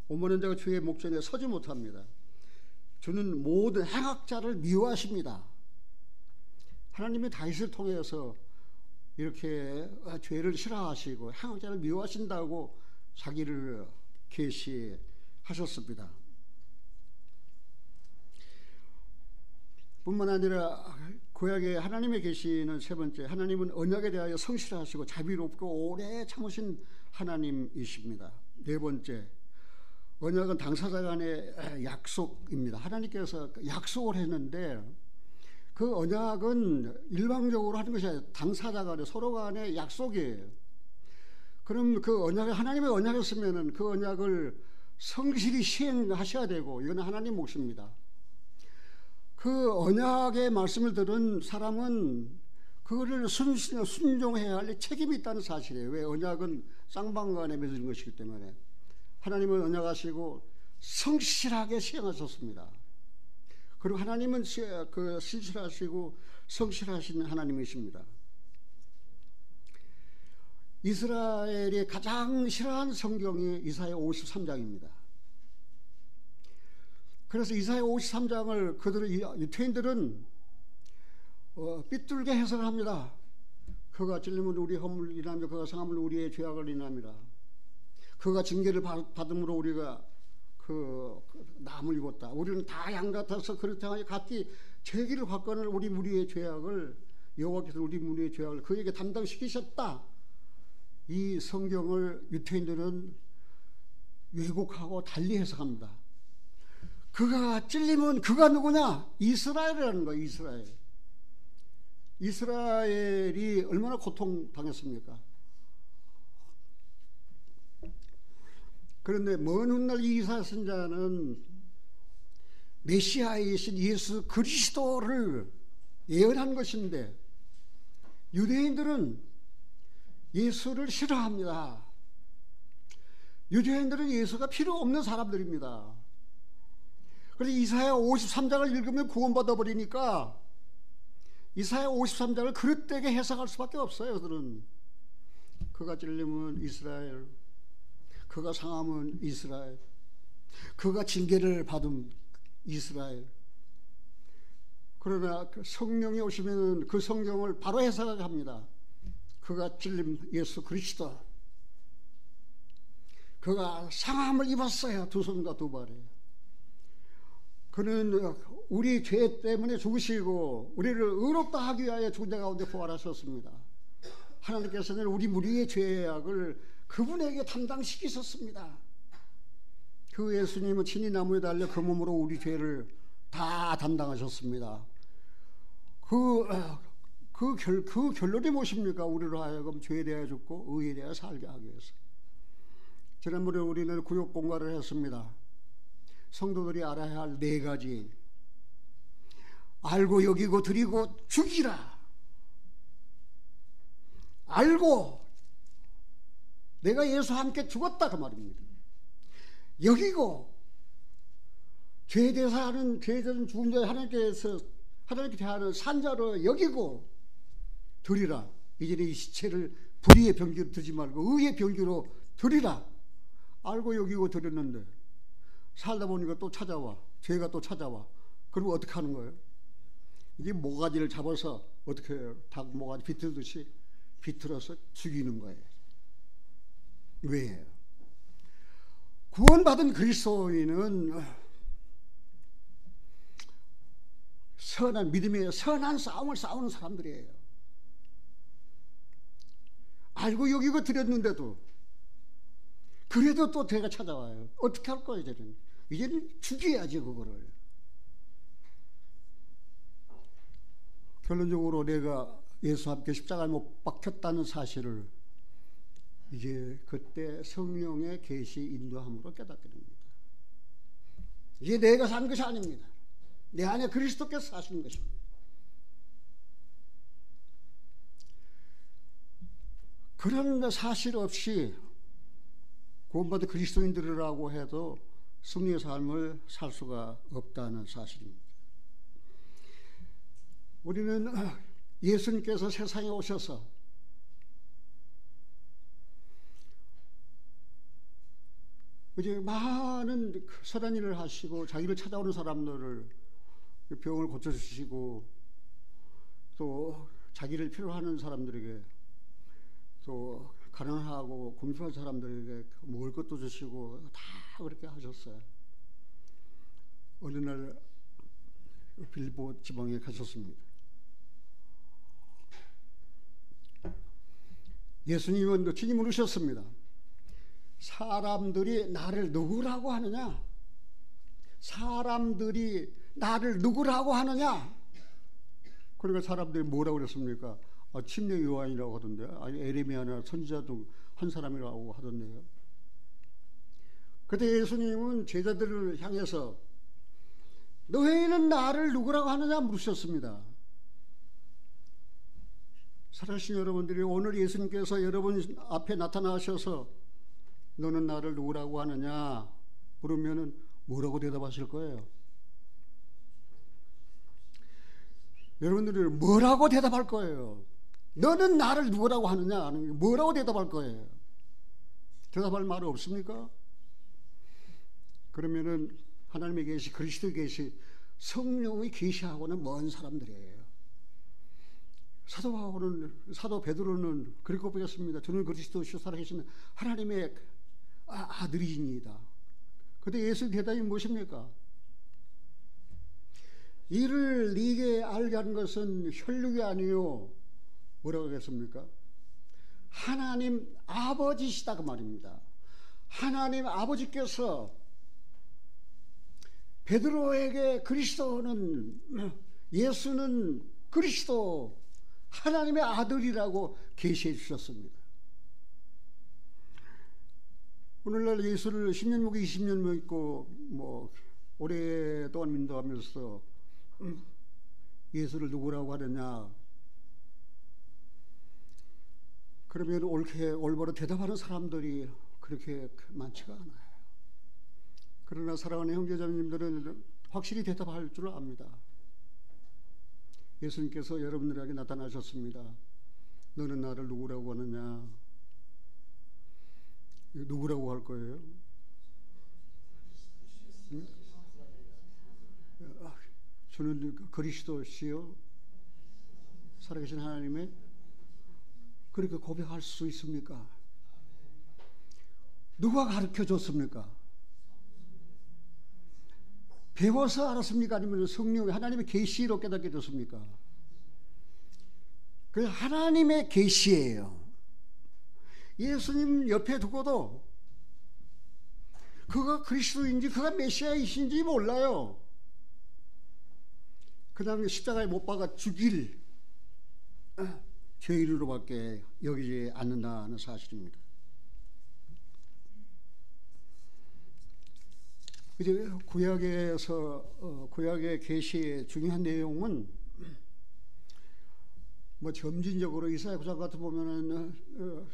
오만한 자가 주의 목전에 서지 못합니다. 주는 모든 행악자를 미워하십니다. 하나님이 다윗을 통해서 이렇게 죄를 싫어하시고 행악자를 미워하신다고 자기를 계시하셨습니다. 뿐만 아니라 구약에 하나님의 계시는 세 번째, 하나님은 언약에 대하여 성실하시고 자비롭고 오래 참으신 하나님이십니다. 네 번째, 언약은 당사자 간의 약속입니다. 하나님께서 약속을 했는데 그 언약은 일방적으로 하는 것이 아니라 당사자 간에 서로 간의 약속이에요. 그럼 그 언약을 하나님의 언약이었으면 그 언약을 성실히 시행하셔야 되고 이건 하나님 몫입니다. 그 언약의 말씀을 들은 사람은 그거를 순종해야 할 책임이 있다는 사실이에요. 왜? 언약은 쌍방간에 맺어진 것이기 때문에. 하나님은 언약하시고 성실하게 시행하셨습니다. 그리고 하나님은 그 신실하시고 성실하신 하나님이십니다. 이스라엘이 가장 싫어하는 성경이 이사야 53장입니다. 그래서 이사야 53장을 그들은 유태인들은 삐뚤게 해석을 합니다. 그가 찔림은 우리 허물을 인하며 그가 상함을 우리의 죄악을 인함이라. 그가 징계를 받음으로 우리가 그 남을 입었다. 우리는 다 양 같아서 그렇다 같이 죄기를 받거늘 우리 무리의 죄악을 여호와께서 우리 무리의 죄악을 그에게 담당시키셨다. 이 성경을 유태인들은 왜곡하고 달리 해석합니다. 그가 찔리면 그가 누구냐? 이스라엘이라는 거예요. 이스라엘이 얼마나 고통당했습니까? 그런데 먼 훗날 이사야 선지자는 메시아이신 예수 그리스도를 예언한 것인데 유대인들은 예수를 싫어합니다. 유대인들은 예수가 필요 없는 사람들입니다. 그래서 이사야 53장을 읽으면 구원받아 버리니까 이사야 53장을 그릇되게 해석할 수밖에 없어요. 그들은 그가 찔림은 이스라엘, 그가 상함은 이스라엘, 그가 징계를 받은 이스라엘. 그러나 그 성령이 오시면 그 성경을 바로 해석합니다. 그가 찔림 예수 그리스도, 그가 상함을 입었어요. 두 손과 두 발에. 그는 우리 죄 때문에 죽으시고 우리를 의롭다 하기 위하여 죽은 자 가운데 부활하셨습니다. 하나님께서는 우리 무리의 죄악을 그분에게 담당시키셨습니다. 그 예수님은 친히 나무에 달려 그 몸으로 우리 죄를 다 담당하셨습니다. 그 결론이 무엇입니까? 우리로 하여금 죄에 대하여 죽고 의에 대하여 살게 하기 위해서. 지난번에 우리는 구역 공부를 했습니다. 성도들이 알아야 할 네 가지. 알고 여기고 드리고 죽이라. 알고 내가 예수와 함께 죽었다 그 말입니다. 여기고 죄에 대해서 하는, 죄에 대해서 죽은 자 하나님께 대하는 산자로 여기고 드리라. 이제는 이 시체를 불의의 병기로 드리지 말고 의의 병기로 드리라. 알고 여기고 드렸는데 살다 보니까 또 찾아와. 죄가 또 찾아와. 그리고 어떻게 하는 거예요? 이게 모가지를 잡아서 어떻게 해요? 닭 모가지 비틀듯이 비틀어서 죽이는 거예요. 왜요? 구원받은 그리스도인은 선한 믿음의 선한 싸움을 싸우는 사람들이에요. 알고 여기고 드렸는데도 그래도 또 죄가 찾아와요. 어떻게 할 거예요? 이제는 죽여야지 그거를. 결론적으로 내가 예수와 함께 십자가에 못 박혔다는 사실을 이제 그때 성령의 계시 인도함으로 깨닫게 됩니다. 이제 내가 산 것이 아닙니다. 내 안에 그리스도께서 사시는 것입니다. 그런 사실 없이 구원받은 그리스도인들이라고 해도 승리의 삶을 살 수가 없다는 사실입니다. 우리는 예수님께서 세상에 오셔서 이제 많은 선한 일을 하시고 자기를 찾아오는 사람들을 병을 고쳐주시고 또 자기를 필요하는 사람들에게 또 가난하고 굶주린 사람들에게 먹을 것도 주시고 다 그렇게 하셨어요. 어느 날 빌보 지방에 가셨습니다. 예수님은 친히 물으셨습니다. 사람들이 나를 누구라고 하느냐? 사람들이 나를 누구라고 하느냐? 그러니까 사람들이 뭐라고 그랬습니까? 침례 요한이라고 하던데, 아니 에레미야나 선지자도 한 사람이라고 하던데요. 그때 예수님은 제자들을 향해서 너희는 나를 누구라고 하느냐 물으셨습니다. 사랑하신 여러분들이 오늘 예수님께서 여러분 앞에 나타나셔서 너는 나를 누구라고 하느냐 물으면은 뭐라고 대답하실 거예요? 여러분들이 뭐라고 대답할 거예요? 너는 나를 누구라고 하느냐? 뭐라고 대답할 거예요? 대답할 말 없습니까? 그러면은 하나님의 계시, 그리스도의 계시, 성령의 계시하고는 먼 사람들이에요. 사도 베드로는 그렇게 고백했습니다. 저는 그리스도시요 살아계시는 하나님의 아들이니이다. 그때 예수의 대답이 무엇입니까? 이를 네게 알게 하는 것은 혈육이 아니요 뭐라고 하겠습니까? 하나님 아버지시다 그 말입니다. 하나님 아버지께서 베드로에게 그리스도는, 예수는 그리스도 하나님의 아들이라고 계시해 주셨습니다. 오늘날 예수를 10년 먹고 20년 먹고 뭐 오랫동안 민도하면서 예수를 누구라고 하느냐, 그러면 옳게 올바로 대답하는 사람들이 그렇게 많지가 않아요. 그러나 사랑하는 형제자매님들은 확실히 대답할 줄 압니다. 예수님께서 여러분들에게 나타나셨습니다. 너는 나를 누구라고 하느냐? 누구라고 할 거예요? 응? 저는 그리스도시요 살아계신 하나님의 그렇게 고백할 수 있습니까? 누가 가르쳐 줬습니까? 배워서 알았습니까? 아니면 성령 하나님의 계시로 깨닫게 됐습니까? 그 하나님의 계시예요. 예수님 옆에 두고도 그가 그리스도인지 그가 메시아이신지 몰라요. 그 다음에 십자가에 못 박아 죽일 죄인으로밖에 여기지 않는다는 사실입니다. 이제 구약의 계시의 중요한 내용은 뭐 점진적으로 이사야 9장 같은 보면은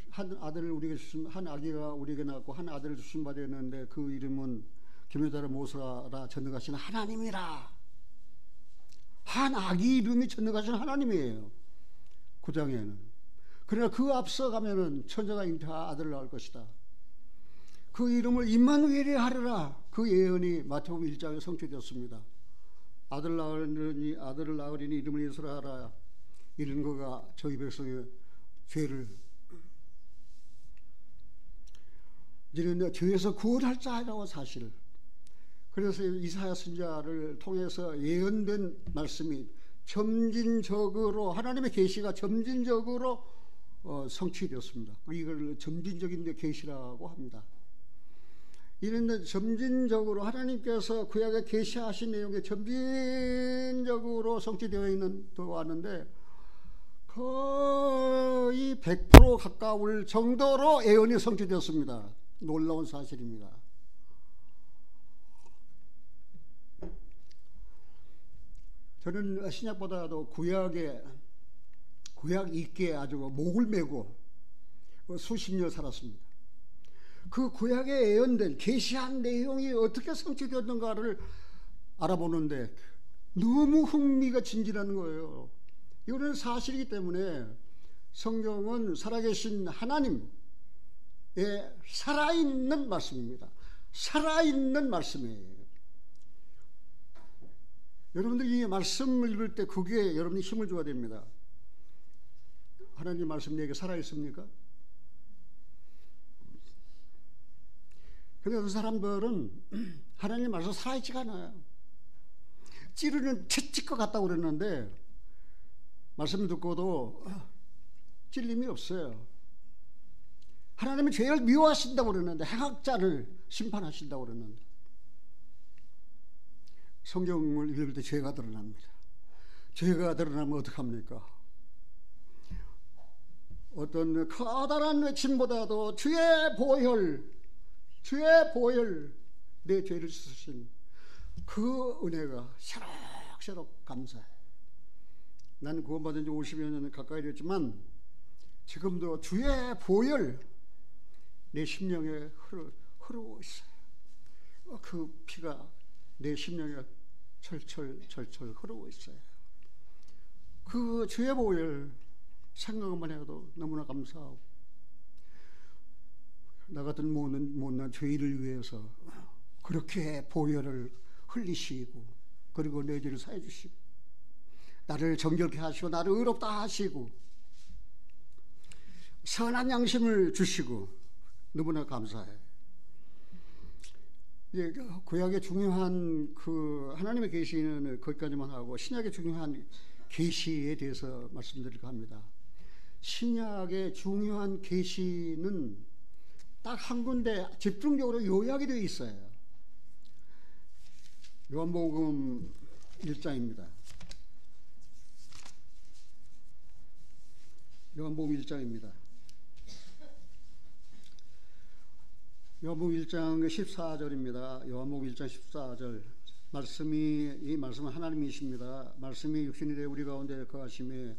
한 아들을 우리에게 주신 한 아기가 우리에게 낳았고 한 아들을 주신 바 되었는데 그 이름은 기묘자라 모사라 전능하신 하나님이라. 한 아기 이름이 전능하신 하나님이에요. 9장에는. 그러나 그 앞서 가면은 천사가 잉태하 아들을 낳을 것이다. 그 이름을 임마누엘이 하리라. 그 예언이 마태복음 1장에 성취되었습니다. 아들을 낳으리니 이름을 예수라 하라. 이런 거가 저희 백성의 죄를 이제는 죄에서 구원할 자라고 사실. 그래서 이사야 선지자를 통해서 예언된 말씀이 점진적으로 하나님의 계시가 점진적으로 성취되었습니다. 이걸 점진적인 계시라고 합니다. 이런 점진적으로 하나님께서 구약에 계시하신 내용이 점진적으로 성취되어 있는 또 왔는데 거의 100% 가까울 정도로 예언이 성취되었습니다. 놀라운 사실입니다. 저는 신약보다도 구약 있기에 아주 목을 메고 수십 년 살았습니다. 그 구약에 예언된 계시한 내용이 어떻게 성취되었는가를 알아보는데 너무 흥미가 진진하는 거예요. 이거는 사실이기 때문에 성경은 살아계신 하나님의 살아있는 말씀입니다. 살아있는 말씀이에요. 여러분들이 이 말씀을 읽을 때 그게 여러분이 힘을 줘야 됩니다. 하나님 말씀 내게 살아있습니까? 근데 어떤 사람들은 하나님 말씀 살아있지가 않아요. 찌르는 채찍 것 같다고 그랬는데 말씀 듣고도 찔림이 없어요. 하나님은 죄를 미워하신다고 그랬는데 행악자를 심판하신다고 그랬는데 성경을 읽을 때 죄가 드러납니다. 죄가 드러나면 어떡합니까? 어떤 커다란 외침보다도 주의 보혈 내 죄를 씻으신 그 은혜가 새록새록 감사해. 나는 구원받은 지 50여 년 가까이 됐지만 지금도 주의 보혈 내 심령에 흐르고 있어요. 그 피가 내 심령에 철철 흐르고 있어요. 그 주의 보혈 생각만 해도 너무나 감사하고 나 같은 못난 죄인을 위해서 그렇게 보혈을 흘리시고 그리고 내 죄를 사해 주시고 나를 정결케 하시고 나를 의롭다 하시고 선한 양심을 주시고 너무나 감사해요. 구약의 중요한 그 하나님의 계시는 거기까지만 하고 신약의 중요한 계시에 대해서 말씀드릴까 합니다. 신약의 중요한 계시는 딱 한 군데 집중적으로 요약이 되어 있어요. 요한복음 1장입니다. 요한복음 1장입니다. 요한복음 1장 14절입니다. 요한복음 1장 14절 이 말씀은 하나님이십니다. 말씀이 육신이 되어 우리 가운데 거하심에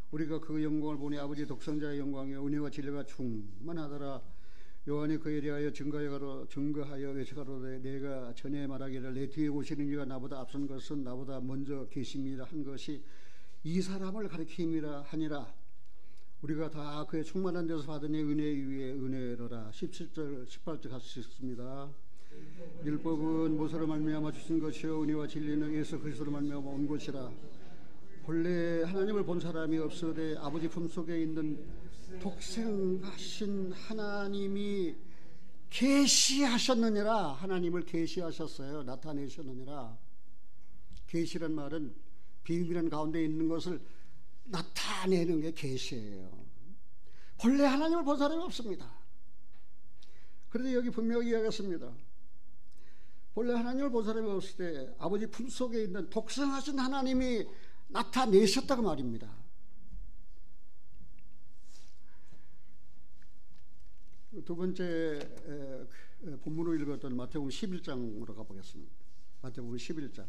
우리가 그 영광을 보니 아버지 독생자의 영광에 은혜와 진리가 충만하더라. 요한이 그에 대하여 증거하여 외쳐가로되 내가 전에 말하기를 내 뒤에 오시는 이가 나보다 앞선 것은 나보다 먼저 계심이라 한 것이 이 사람을 가리킴이라 하니라. 우리가 다 그의 충만한 데서 받은 은혜 위에 은혜로라. 17절 18절 같이 읽습니다. 율법은 모세로 말미암아 주신 것이요 은혜와 진리는 예수 그리스도로 말미암아 온 것이라. 본래 하나님을 본 사람이 없으되 아버지 품속에 있는 독생하신 하나님이 계시하셨느니라. 하나님을 계시하셨어요. 나타내셨느니라. 계시란 말은 비밀한 가운데 있는 것을 나타내는 게 계시예요. 본래 하나님을 본 사람이 없습니다. 그런데 여기 분명히 이야기했습니다. 본래 하나님을 본 사람이 없을 때 아버지 품속에 있는 독생하신 하나님이 나타내셨다고 말입니다. 두 번째 본문으로 읽었던 마태복음 11장으로 가보겠습니다. 마태복음 11장.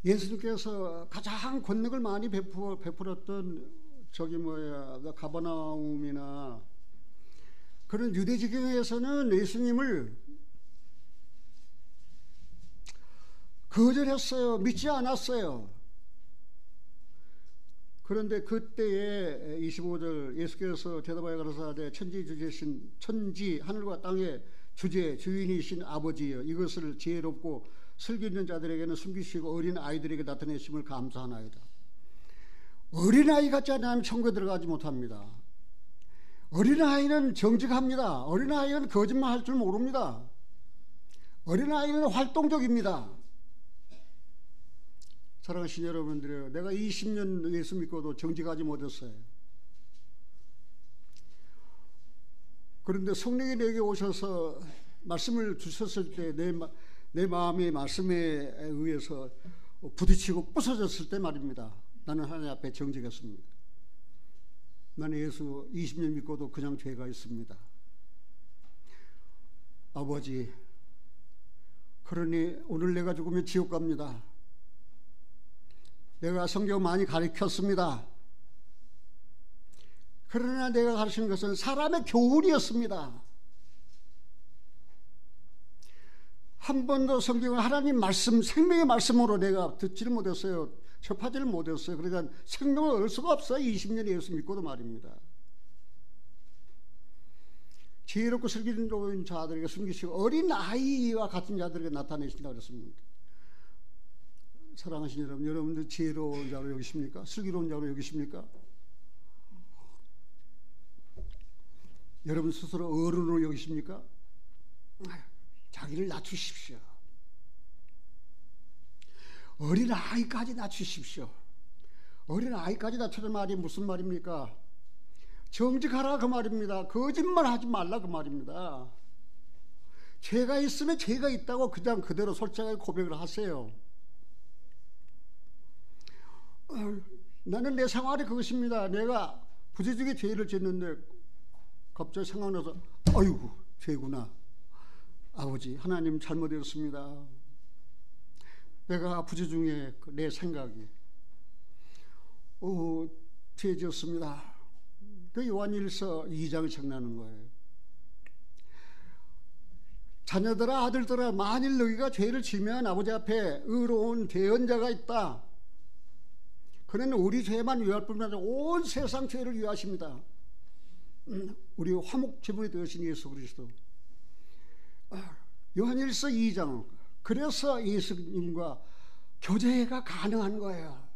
예수님께서 가장 권능을 많이 베풀었던 가버나움이나 그런 유대 지경에서는 예수님을 거절했어요. 믿지 않았어요. 그런데 그때에 25절 예수께서 대답하여 가라사대 천지 하늘과 땅의 주인이신 아버지여 이것을 지혜롭고 슬기 있는 자들에게는 숨기시고 어린 아이들에게 나타내심을 감사하나이다. 어린아이 같지 않으면 천국에 들어가지 못합니다. 어린아이는 정직합니다. 어린아이는 거짓말 할 줄 모릅니다. 어린아이는 활동적입니다. 사랑하신 여러분들이요, 내가 20년 예수 믿고도 정직하지 못했어요. 그런데 성령이 내게 오셔서 말씀을 주셨을 때 내 마음이 말씀에 의해서 부딪히고 부서졌을 때 말입니다. 나는 하나님 앞에 정직했습니다. 나는 예수 20년 믿고도 그냥 죄가 있습니다. 아버지, 그러니 오늘 내가 죽으면 지옥 갑니다. 내가 성경 많이 가르쳤습니다. 그러나 내가 가르치는 것은 사람의 교훈이었습니다. 한 번도 성경을 하나님 말씀, 생명의 말씀으로 내가 듣지를 못했어요. 접하지를 못했어요. 그러니까 생명을 얻을 수가 없어요. 20년 예수 믿고도 말입니다. 지혜롭고 슬기로운 자들에게 숨기시고 어린 아이와 같은 자들에게 나타내신다고 그랬습니다. 사랑하신 여러분, 여러분들 지혜로운 자로 여기십니까? 슬기로운 자로 여기십니까? 여러분 스스로 어른으로 여기십니까? 자기를 낮추십시오. 어린아이까지 낮추십시오. 어린아이까지 낮추는 말이 무슨 말입니까? 정직하라 그 말입니다. 거짓말 하지 말라 그 말입니다. 죄가 있으면 죄가 있다고 그냥 그대로 솔직하게 고백을 하세요. 나는 내 생활이 그것입니다. 내가 부재중에 죄를 짓는데 갑자기 생각나서 아이고 죄구나. 아버지 하나님 잘못했습니다. 내가 부재중에 내 생각이 죄 지었습니다. 그 요한일서 2장이 생각나는 거예요. 자녀들아 아들들아 만일 너희가 죄를 지면 아버지 앞에 의로운 대언자가 있다. 그는 우리 죄만 위할 뿐만 아니라 온 세상 죄를 위하십니다. 우리 화목 제물이 되신 예수 그리스도. 요한일서 2장. 그래서 예수님과 교제가 가능한 거예요.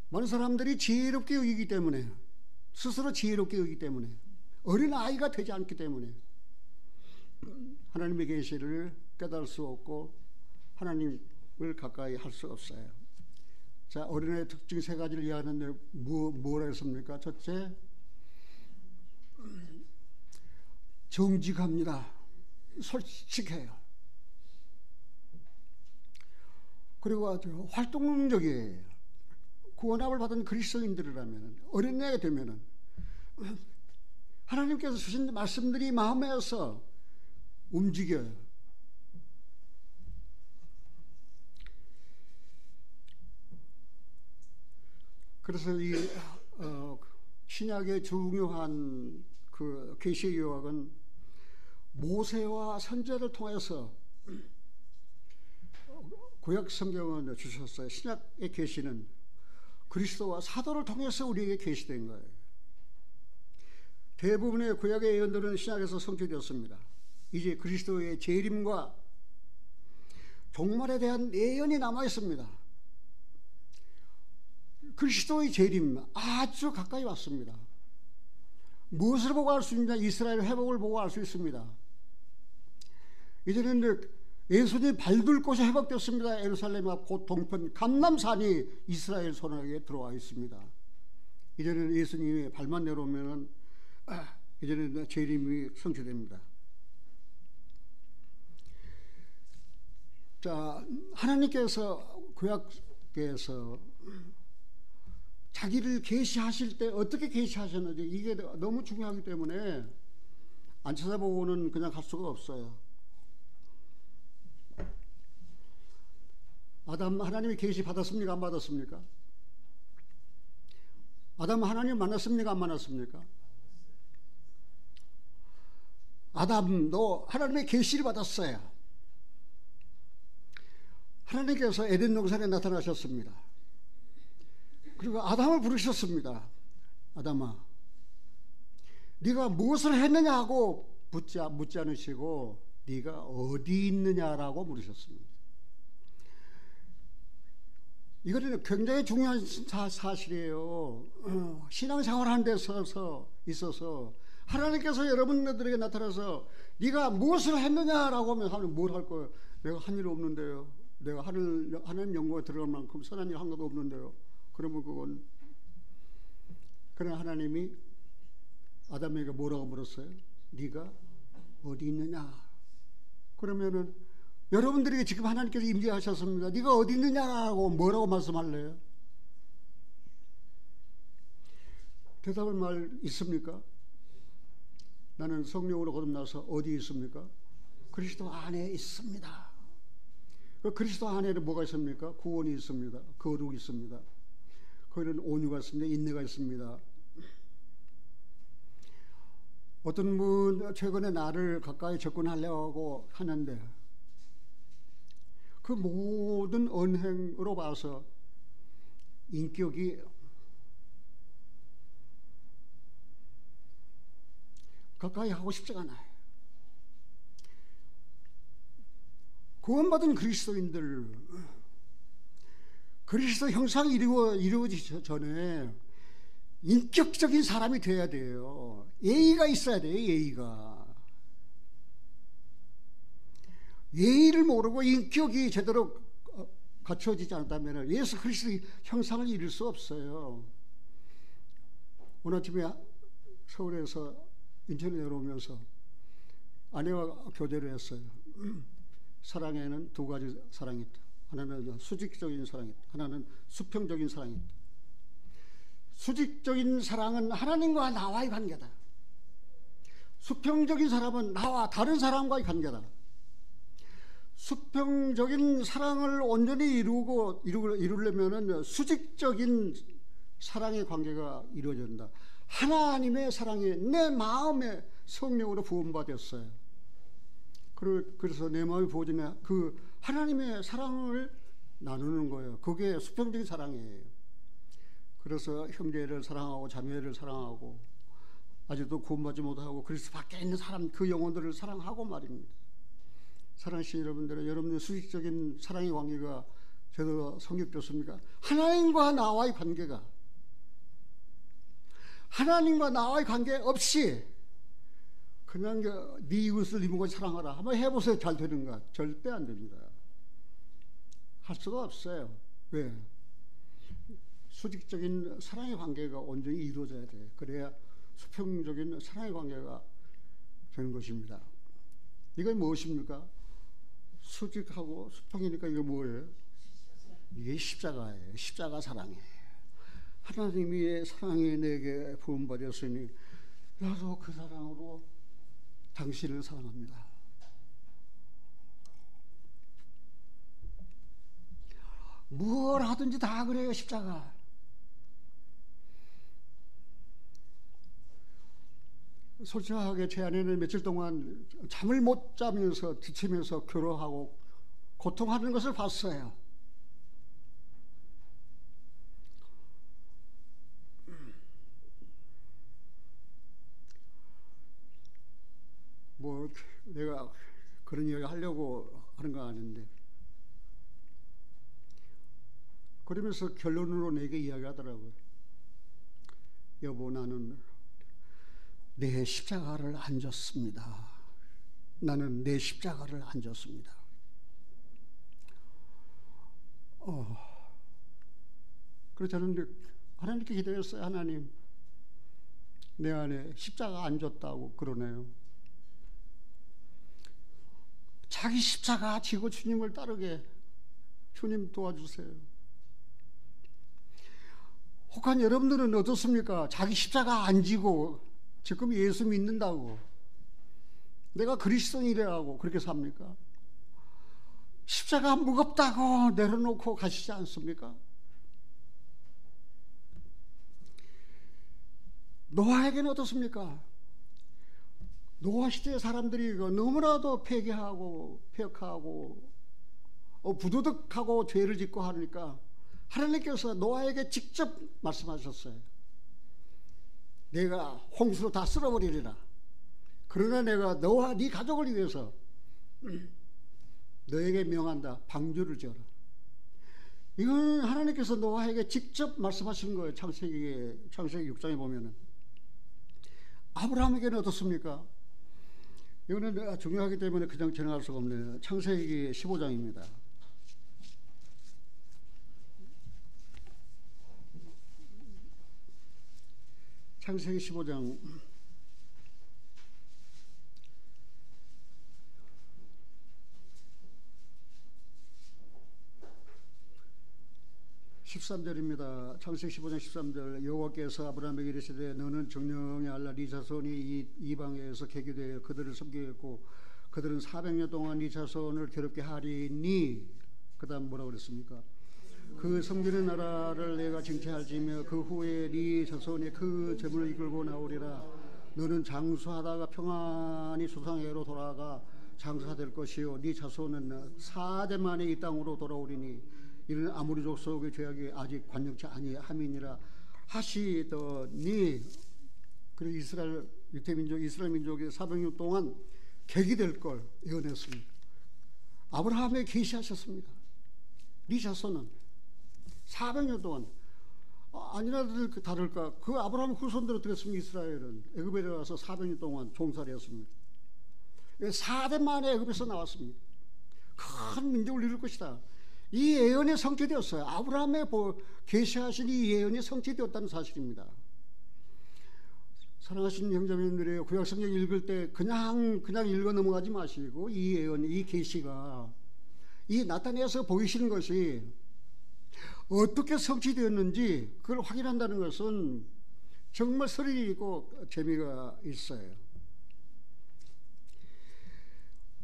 많은 사람들이 지혜롭게 여기기 때문에, 스스로 지혜롭게 여기기 때문에, 어린아이가 되지 않기 때문에 하나님의 계시를 깨달을 수 없고 하나님을 가까이 할 수 없어요. 자, 어린아이의 특징 세 가지를 이해하는데 뭐라 했습니까? 첫째, 정직합니다. 솔직해요. 그리고 아주 활동적이에요. 구원함을 받은 그리스도인들이라면, 어린애가 되면은 하나님께서 주신 말씀들이 마음에서 움직여요. 그래서 이 신약의 중요한 그 계시의 요약은 모세와 선지자를 통해서 구약 성경을 주셨어요. 신약의 계시는 그리스도와 사도를 통해서 우리에게 계시된 거예요. 대부분의 구약의 예언들은 신약에서 성취되었습니다. 이제 그리스도의 재림과 종말에 대한 예언이 남아 있습니다. 그리스도의 재림 아주 가까이 왔습니다. 무엇을 보고 알 수 있느냐? 이스라엘 회복을 보고 알 수 있습니다. 이제는 예수님 발둘 곳이 회복되었습니다. 예루살렘과 곧 동편 감람산이 이스라엘 손아귀에 들어와 있습니다. 이제는 예수님이 발만 내려오면 이제는 재림이 성취됩니다. 자, 하나님께서 구약에서 자기를 계시하실 때 어떻게 계시하셨는지 이게 너무 중요하기 때문에 안 찾아보고는 그냥 갈 수가 없어요. 아담 하나님이 계시 받았습니까? 안 받았습니까? 아담 하나님 만났습니까? 안 만났습니까? 아담도 하나님의 계시를 받았어요. 하나님께서 에덴 동산에 나타나셨습니다. 그리고 아담을 부르셨습니다. 아담아, 네가 무엇을 했느냐 하고 묻지 않으시고 네가 어디 있느냐라고 물으셨습니다. 이거는 굉장히 중요한 사실이에요. 신앙생활하는 데 있어서 하나님께서 여러분들에게 나타나서 네가 무엇을 했느냐라고 하면 뭘 할 거예요? 내가 한 일 없는데요. 내가 하나님 영광에 들어갈 만큼 선한 일 한 것도 없는데요. 그러면 그러나 하나님이 아담에게 뭐라고 물었어요? 네가 어디 있느냐? 그러면은 여러분들에게 지금 하나님께서 임재하셨습니다. 네가 어디 있느냐라고 뭐라고 말씀할래요? 대답할 말 있습니까? 나는 성령으로 거듭나서 어디 있습니까? 그리스도 안에 있습니다. 그 그리스도 안에는 뭐가 있습니까? 구원이 있습니다. 거룩이 있습니다. 거기는 온유가 있습니다. 인내가 있습니다. 어떤 분 최근에 나를 가까이 접근하려고 하는데 그 모든 언행으로 봐서 인격이 가까이 하고 싶지가 않아요. 구원받은 그리스도인들, 그리스도 형상이 이루어지기 전에 인격적인 사람이 되어야 돼요. 예의가 있어야 돼요. 예의를 모르고 인격이 제대로 갖춰지지 않다면 예수 그리스도의 형상을 이룰 수 없어요. 오늘 아침에 서울에서 인천에 내려오면서 아내와 교대를 했어요. 사랑에는 두 가지 사랑이 있다. 하나는 수직적인 사랑이 있다. 하나는 수평적인 사랑이 있다. 수직적인 사랑은 하나님과 나와의 관계다. 수평적인 사람은 나와 다른 사람과의 관계다. 수평적인 사랑을 온전히 이루려면 수직적인 사랑의 관계가 이루어진다. 하나님의 사랑이 내 마음에 성령으로 부음받았어요. 그래서 내 마음이 부어지면 그 하나님의 사랑을 나누는 거예요. 그게 수평적인 사랑이에요. 그래서 형제를 사랑하고 자매를 사랑하고 아직도 구원받지 못하고 그리스도 밖에 있는 사람 그 영혼들을 사랑하고 말입니다. 사랑하시는 여러분들은 여러분의 수직적인 사랑의 관계가 제대로 성립됐습니까? 하나님과 나와의 관계가 하나님과 나와의 관계 없이 그냥 네 이웃을 네 몸과 사랑하라 한번 해보세요. 잘 되는가? 절대 안 됩니다. 할 수가 없어요. 왜? 수직적인 사랑의 관계가 온전히 이루어져야 돼. 그래야 수평적인 사랑의 관계가 되는 것입니다. 이건 무엇입니까? 수직하고 수평이니까 이게 뭐예요? 이게 십자가예요. 십자가 사랑이에요. 하나님의 사랑이 내게 부음받았으니 나도 그 사랑으로 당신을 사랑합니다. 뭘 하든지 다 그래요. 십자가. 솔직하게 제 아내는 며칠 동안 잠을 못 자면서 지치면서 괴로워하고 고통하는 것을 봤어요. 뭐 내가 그런 이야기 하려고 하는 거 아닌데, 그러면서 결론으로 내게 이야기하더라고요. 여보, 나는 내 십자가를 안 졌습니다. 나는 내 십자가를 안 졌습니다. 그래서 저는 하나님께 기도했어요. 하나님, 내 안에 십자가 안 졌다고 그러네요. 자기 십자가 지고 주님을 따르게 주님 도와주세요. 혹한 여러분들은 어떻습니까? 자기 십자가 안 지고 지금 예수 믿는다고, 내가 그리스도인이라고 그렇게 삽니까? 십자가 무겁다고 내려놓고 가시지 않습니까? 노아에게는 어떻습니까? 노아 시대의 사람들이 너무나도 폐괴하고 폐역하고 부도덕하고 죄를 짓고 하니까 하나님께서 노아에게 직접 말씀하셨어요. 내가 홍수로 다 쓸어버리리라. 그러나 내가 너와 네 가족을 위해서 너에게 명한다. 방주를 지어라. 이건 하나님께서 노아에게 직접 말씀하시는 거예요. 창세기 6장에 보면은. 아브라함에게는 어떻습니까? 이거는 중요하기 때문에 그냥 지나갈 수가 없네요. 창세기 15장입니다. 창세기 15장 13절입니다. 창세기 15장 13절. 여호와께서 아브라함에게 이르시되 너는 정령히 알라. 네 자손이 이방에서 개교되어 그들을 섬기겠고 그들은 400년 동안 네 자손을 괴롭게 하리니. 그 다음 뭐라고 그랬습니까? 그 섬기는 나라를 내가 징체할지며 그 후에 네 자손이 그 재물을 이끌고 나오리라. 너는 장수하다가 평안히 조상에게로 돌아가 장사될 것이요 네 자손은 4대 만에 이 땅으로 돌아오리니 이는 아모리 족속의 죄악이 아직 관영치 아니함이니라 하시더니. 그리고 이스라엘 유태민족 이스라엘 민족이 400년 동안 객이 될 걸 예언했습니다. 아브라함에 계시하셨습니다. 네 자손은 400년 동안. 아니나 다를까, 그 아브라함 후손들 어떻게 했습니까? 이스라엘은 애굽에 들어가서 400년 동안 종살이했습니다. 4대 만에 애굽에서 나왔습니다. 큰 민족을 이룰 것이다. 이 예언이 성취되었어요. 아브라함에 계시하신 이 예언이 성취되었다는 사실입니다. 사랑하시는 형제님들이 구약성경 읽을 때 그냥 읽어 넘어가지 마시고 이 예언, 이 계시가 이 나타내서 보이시는 것이 어떻게 성취되었는지 그걸 확인한다는 것은 정말 스릴이 있고 재미가 있어요.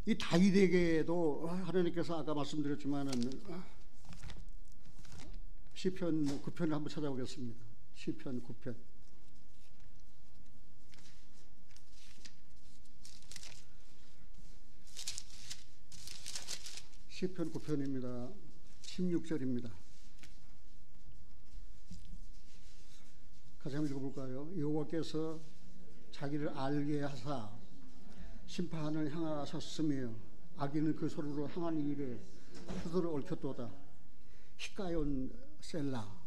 이 다윗에게도 하나님께서 아까 말씀드렸지만은 시편 9편을 한번 찾아보겠습니다. 시편 9편. 시편 9편입니다. 16절입니다. 같이 한번 읽어볼까요? 여호와께서 자기를 알게 하사 심판을 향하셨으며 악인은 그 소리로 향한 일에 수도를 얽혔도다. 히카yon 셀라.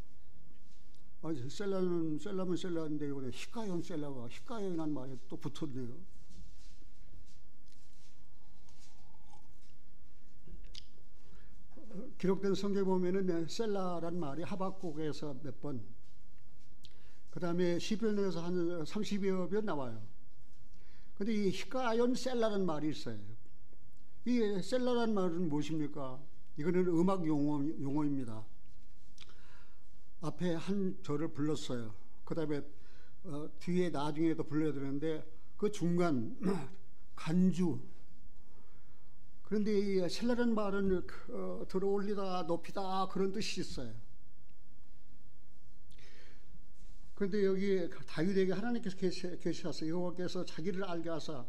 셀라면 셀라인데 이번에 히카yon 셀라가 히카연이라는 말이 또 붙었네요. 기록된 성경에 보면은 셀라라는 말이 하박국에서 몇 번, 그 다음에 시편에서 한 30여 번 나와요. 근데 이 히카yon 셀라라는 말이 있어요. 이 셀라라는 말은 무엇입니까? 이거는 음악 용어입니다. 앞에 한 절을 불렀어요. 그 다음에 뒤에 나중에도 불러야 되는데 그 중간 간주. 그런데 이 셀라라는 말은 들어올리다 높이다 그런 뜻이 있어요. 그런데 여기 다윗에게 하나님께서 계시하사 여호와께서 자기를 알게 하사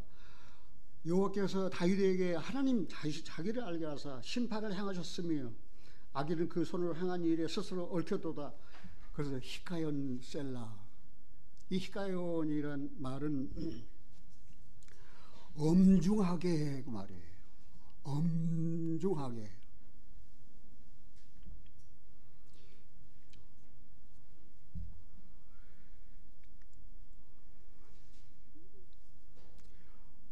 여호와께서 다윗에게 하나님 자기를 알게 하사 심판을 행하셨으며 악인은 그 손으로 행한 일에 스스로 얽혔도다. 그래서 히카연 셀라. 이 히카연이란 말은 엄중하게 그 말이에요. 엄중하게.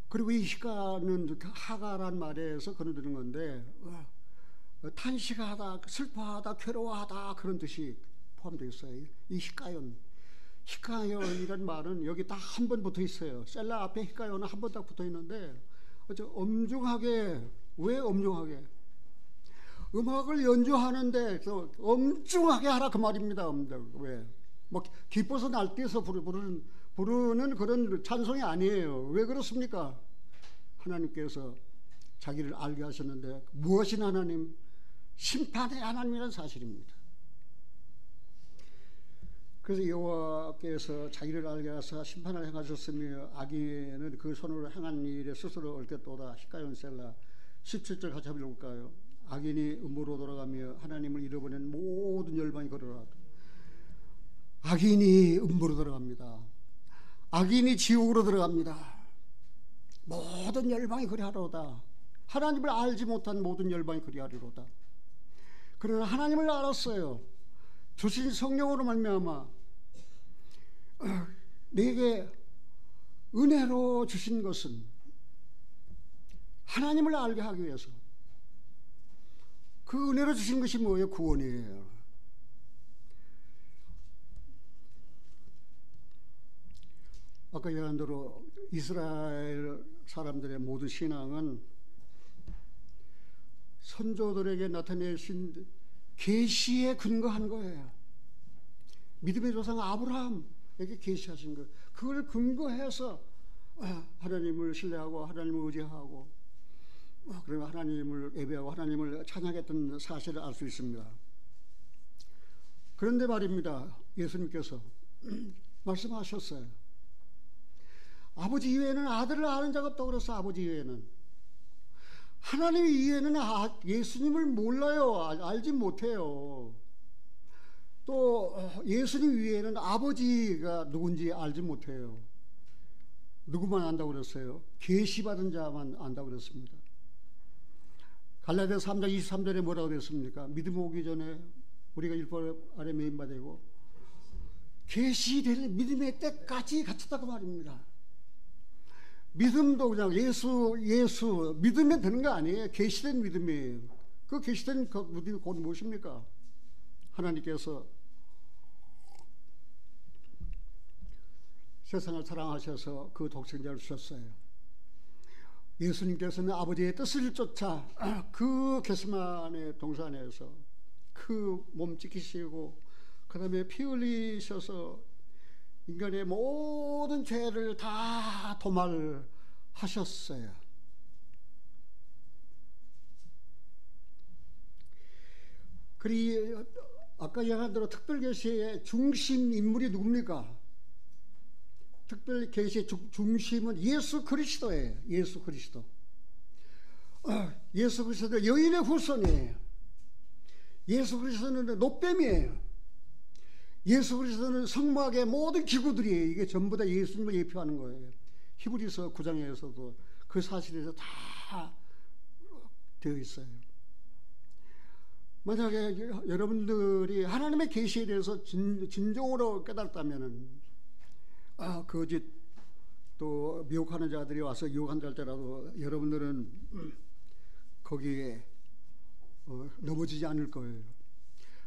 그리고 이 히카는 하가란 말에서 거느드는 건데 탄식하다, 슬퍼하다, 괴로워하다 그런 뜻이 포함되어 있어요. 이 히카연. 히카연이란 말은 여기 딱 한 번 붙어 있어요. 셀라 앞에 히카연은 한 번 딱 붙어 있는데 엄중하게. 왜 엄중하게? 음악을 연주하는데 엄중하게 하라 그 말입니다. 왜? 뭐 기뻐서 날뛰어서 부르는 그런 찬송이 아니에요. 왜 그렇습니까? 하나님께서 자기를 알게 하셨는데 무엇인 하나님? 심판의 하나님이라는 사실입니다. 그래서 여호와께서 자기를 알게 하사 심판을 행하셨으며 악인은 그 손으로 행한 일에 스스로 얽혔도다. 히카연 셀라. 17절 같이 한번 읽을까요? 악인이 음부로 돌아가며 하나님을 잃어버린 모든 열방이 걸어라. 악인이 음부로 들어갑니다. 악인이 지옥으로 들어갑니다. 모든 열방이 그리하리로다. 하나님을 알지 못한 모든 열방이 그리하리로다. 그러나 하나님을 알았어요. 주신 성령으로 말미암아 내게 은혜로 주신 것은 하나님을 알게 하기 위해서. 그 은혜로 주신 것이 뭐예요? 구원이에요. 아까 얘기한 대로 이스라엘 사람들의 모든 신앙은 선조들에게 나타내신 계시에 근거한 거예요. 믿음의 조상 아브라함에게 계시하신 거. 그걸 근거해서 하나님을 신뢰하고 하나님을 의지하고 그리고 하나님을 예배하고 하나님을 찬양했던 사실을 알 수 있습니다. 그런데 말입니다. 예수님께서 말씀하셨어요. 아버지 이외에는 아들을 아는 자가 없다고 그랬어. 아버지 이외에는. 하나님 이외에는 예수님을 몰라요. 알지 못해요. 또 예수님 위에는 아버지가 누군지 알지 못해요. 누구만 안다고 그랬어요? 계시받은 자만 안다고 그랬습니다. 갈라디아서 3장 23절에 뭐라고 그랬습니까? 믿음 오기 전에 우리가 율법 아래 매인바 되고 계시될 믿음의 때까지 갖췄다고 말입니다. 믿음도 그냥 예수 믿으면 되는 거 아니에요. 계시된 믿음이에요. 그 계시된 그 믿음이 곧 무엇입니까? 하나님께서 세상을 사랑하셔서 그 독생자를 주셨어요. 예수님께서는 아버지의 뜻을 쫓아 그 겟세마네 동산에서 그 몸 찢기시고 그 다음에 피 흘리셔서 인간의 모든 죄를 다 도말하셨어요. 그리고 아까 얘기한 대로 특별계시의 중심 인물이 누굽니까? 특별계시의 중심은 예수 그리스도예요. 예수 그리스도. 예수 그리스도 여인의 후손이에요. 예수 그리스도는 노뱀이에요. 예수 그리스도는 성막의 모든 기구들이에요. 이게 전부 다 예수님을 예표하는 거예요. 히브리서 9장에서도 그 사실에서 다 되어 있어요. 만약에 여러분들이 하나님의 계시에 대해서 진정으로 깨달았다면은 거짓 또 미혹하는 자들이 와서 유혹한다 할지라도 여러분들은 거기에 넘어지지 않을 거예요.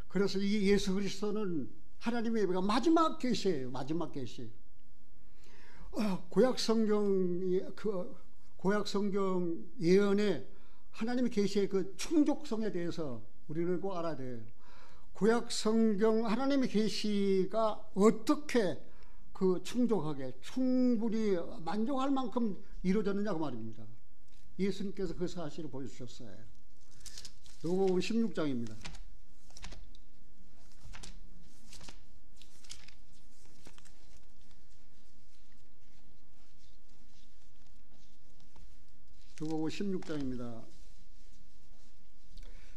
그래서 이 예수 그리스도는 하나님의 예배가 마지막 계시예요. 마지막 계시. 구약 성경 예언의 하나님의 계시의 그 충족성에 대해서 우리는 꼭 알아야 돼요. 구약 성경 하나님의 계시가 어떻게 그 충족하게 충분히 만족할 만큼 이루어졌느냐고 말입니다. 예수님께서 그 사실을 보여주셨어요. 누가복음 16장입니다. 누가복음 16장입니다.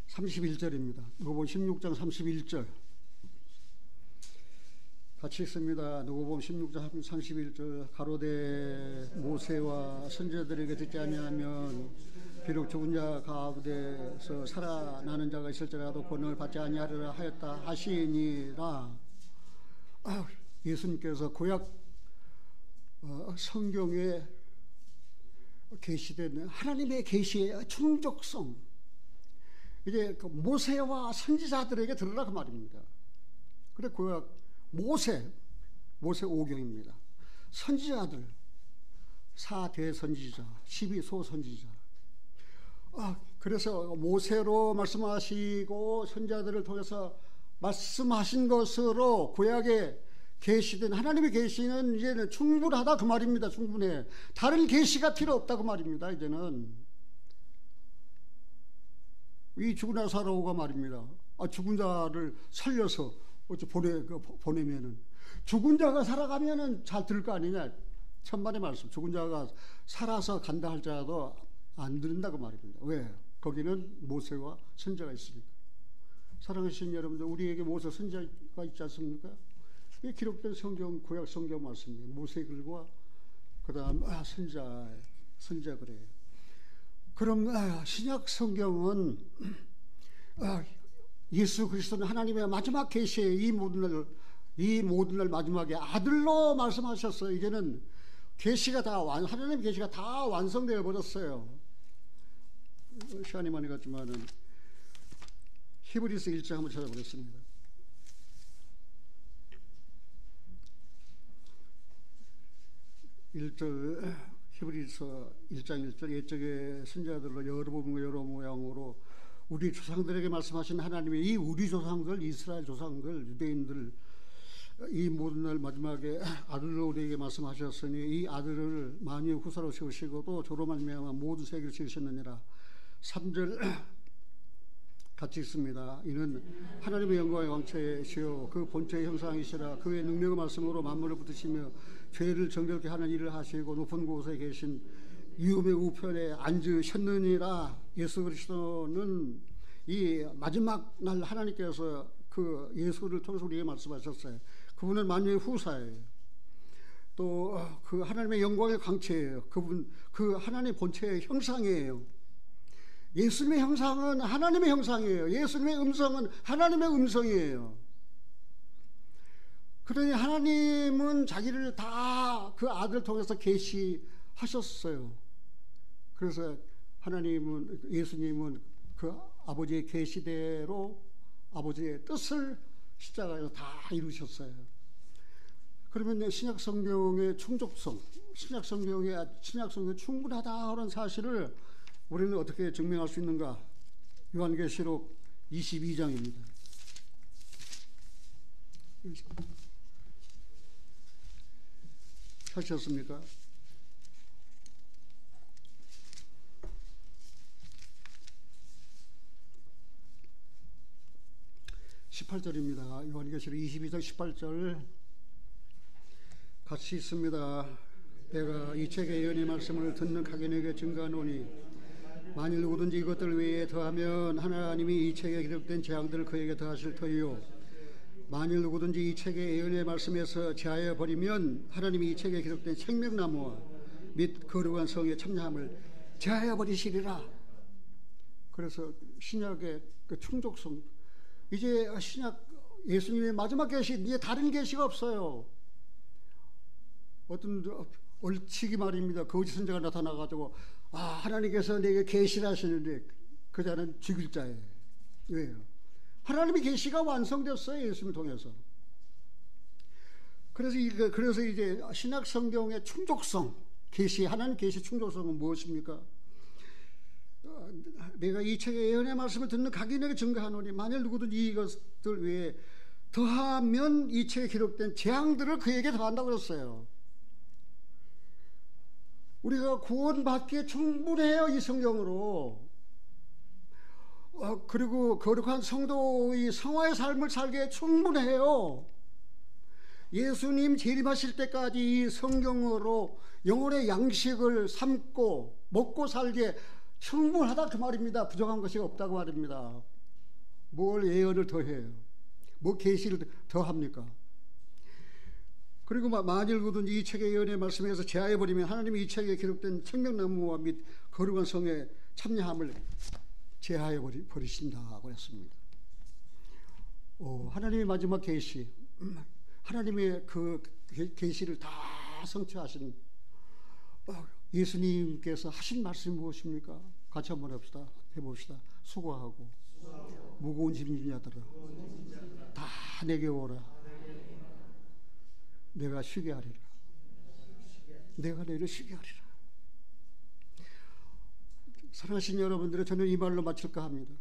31절입니다. 누가복음 16장 31절 같이 읽습니다. 누가복음 16장 31절 가로되 모세와 선지자들에게 듣지 아니하면 비록 죽은 자 가운데서 살아나는 자가 있을지라도 구원을 받지 아니하리라 하였다 하시니라. 예수님께서 구약 성경에 계시된 하나님의 계시의 충족성, 이제 그 모세와 선지자들에게 들으라 그 말입니다. 그래 구약 모세 5경입니다. 선지자들 4대 선지자, 12소 선지자. 그래서 모세로 말씀하시고 선지자들을 통해서 말씀하신 것으로 구약에 계시된 하나님의 계시는 이제는 충분하다 그 말입니다. 충분해. 다른 계시가 필요 없다 그 말입니다. 이제는 이 죽은 자 살아오가 말입니다. 죽은 자를 살려서 보내면은 죽은 자가 살아가면은 잘 들을 거 아니냐. 천만의 말씀. 죽은 자가 살아서 간다 할지라도 안 들은다 그 말입니다. 왜? 거기는 모세와 선지자가 있으니까. 사랑하시는 여러분들, 우리에게 모세 선지자가 있지 않습니까? 이 기록된 성경, 구약 성경 말씀이에요. 모세 글과 그다음 선지자 그래요. 그럼 신약 성경은 예수 그리스도는 하나님의 마지막 계시에 이 모든 날 마지막에 아들로 말씀하셨어요. 이제는 계시가 하나님의 계시가 다 완성되어 버렸어요. 시간이 많이 갔지만은 히브리서 1장 한번 찾아보겠습니다. 1절 히브리서 1장 1절 옛적의 선지자들로 여러 부분과 여러 모양으로 우리 조상들에게 말씀하신 하나님의 이 우리 조상들, 이스라엘 조상들, 유대인들, 이 모든 날 마지막에 아들로 우리에게 말씀하셨으니 이 아들을 만유의 후사로 세우시고 또 저로 말미암아 모든 세계를 지으셨느니라. 3절 같이 있습니다. 이는 하나님의 영광의 왕체시요 그 본체의 형상이시라. 그의 능력의 말씀으로 만물을 붙드시며 죄를 정결케 하는 일을 하시고 높은 곳에 계신 위엄의 우편에 앉으셨느니라. 예수 그리스도는 이 마지막 날 하나님께서 그 예수를 통해서 우리에게 말씀하셨어요. 그분은 만유의 후사예요. 또 그 하나님의 영광의 광채예요. 그분 그 하나님의 본체의 형상이에요. 예수님의 형상은 하나님의 형상이에요. 예수님의 음성은 하나님의 음성이에요. 그러니 하나님은 자기를 다 그 아들을 통해서 계시하셨어요. 그래서 예수님은 그 아버지의 계시대로 아버지의 뜻을 십자가에서 다 이루셨어요. 그러면 신약 성경의 충족성, 신약 성경이 충분하다 하는 사실을 우리는 어떻게 증명할 수 있는가? 요한계시록 22장입니다. 찾으셨습니까? (18절입니다) 요한계시록 22장 18절 같이 있습니다. 내가 이 책의 예언의 말씀을 듣는 각인에게 증거하노니 만일 누구든지 이것들 외에 더하면 하나님이 이 책에 기록된 재앙들을 그에게 더하실 터이요 만일 누구든지 이 책의 예언의 말씀에서 제하여 버리면 하나님이 이 책에 기록된 생명나무와 및 거룩한 성의 참여함을 제하여 버리시리라. 그래서 신약의 그 충족성, 이제 신약 예수님의 마지막 계시, 이제 다른 계시가 없어요. 어떤 얼치기 말입니다. 거짓 선자가 나타나가지고 하나님께서 내게 계시를 하시는데 그 자는 죽일 자예요. 왜요? 하나님의 계시가 완성됐어요. 예수님을 통해서. 그래서 이제 신약 성경의 충족성, 하나님 계시 충족성은 무엇입니까? 내가 이 책의 예언의 말씀을 듣는 각인에게 증거하노니 만일 누구든지 이것들 외에 더하면 이 책에 기록된 재앙들을 그에게 더한다고 그랬어요. 우리가 구원받기에 충분해요. 이 성경으로. 그리고 거룩한 성도의 성화의 삶을 살기에 충분해요. 예수님 재림하실 때까지 이 성경으로 영혼의 양식을 삼고 먹고 살기에 충분하다 그 말입니다. 부족한 것이 없다고 말입니다. 뭘 예언을 더해요? 뭐 계시를 더합니까? 그리고 만일 그든지 이 책의 예언의 말씀에서 제하해버리면 하나님이 이 책에 기록된 생명나무와 및 거룩한 성에 참여함을 제하해버리신다고 했습니다. 하나님의 마지막 계시, 하나님의 그 계시를 다 성취하신 예수님께서 하신 말씀이 무엇입니까? 같이 한번 해봅시다. 수고하고 무거운 짐진 자들아 다 내게 오라. 내가 쉬게 하리라. 내가 너희를 쉬게 하리라. 사랑하신 여러분들, 저는 이 말로 마칠까 합니다.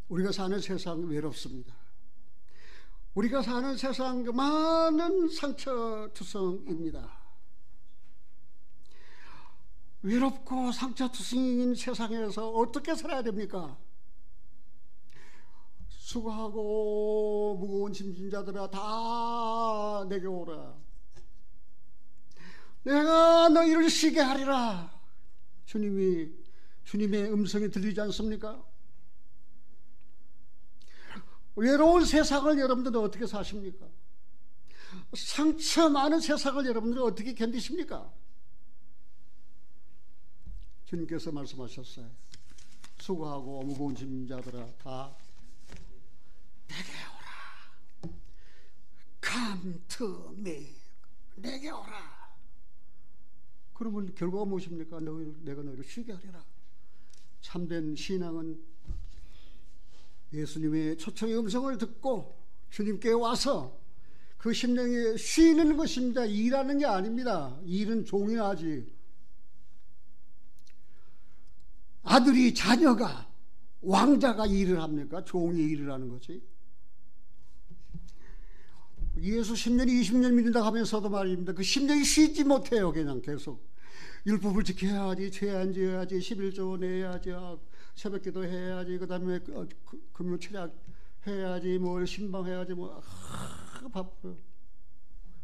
우리가 사는 세상 외롭습니다. 우리가 사는 세상 많은 상처투성입니다. 외롭고 상처투성인 세상에서 어떻게 살아야 됩니까? 수고하고 무거운 짐진 자들아 다 내게 오라. 내가 너희를 쉬게 하리라. 주님의 음성이 들리지 않습니까? 외로운 세상을 여러분들은 어떻게 사십니까? 상처 많은 세상을 여러분들은 어떻게 견디십니까? 주님께서 말씀하셨어요. 수고하고 무거운 짐진 자들아 다 내게 오라. Come to me. 내게 오라. 그러면 결과가 무엇입니까? 내가 너희를 쉬게 하리라. 참된 신앙은 예수님의 초청의 음성을 듣고 주님께 와서 그 심령에 쉬는 것입니다. 일하는 게 아닙니다. 일은 종이 하지. 아들이, 자녀가, 왕자가 일을 합니까? 종이 일을 하는 거지. 예수 10년, 20년 믿는다 하면서도 말입니다. 그 심령이 쉬지 못해요. 그냥 계속. 율법을 지켜야지, 죄 안 지어야지, 11조 내야지, 새벽기도 해야지, 그 다음에 금요 철학 해야지, 뭘 신방해야지, 바빠요.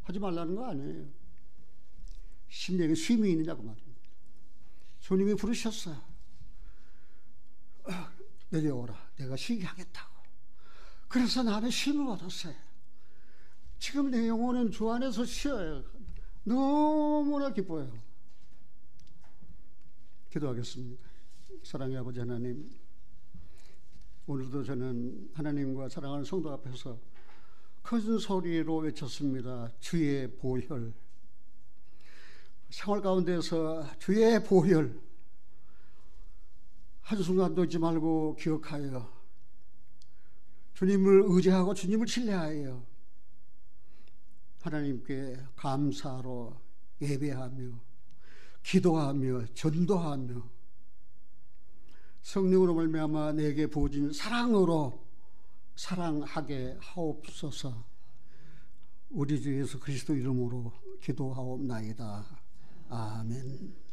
하지 말라는 거 아니에요. 심령에 쉼이 있느냐고 말입니다. 주님이 부르셨어요. 내게 오라. 내가 쉬게 하겠다고. 그래서 나는 쉼을 얻었어요. 지금 내 영혼은 주 안에서 쉬어요. 너무나 기뻐요. 기도하겠습니다. 사랑의 아버지 하나님, 오늘도 저는 하나님과 사랑하는 성도 앞에서 큰 소리로 외쳤습니다. 주의 보혈. 생활 가운데서 주의 보혈 한순간도 잊지 말고 기억하여 주님을 의지하고 주님을 신뢰하여 하나님께 감사로 예배하며 기도하며 전도하며 성령으로 말미암아 내게 부어진 사랑으로 사랑하게 하옵소서. 우리 주 예수 그리스도 이름으로 기도하옵나이다. 아멘.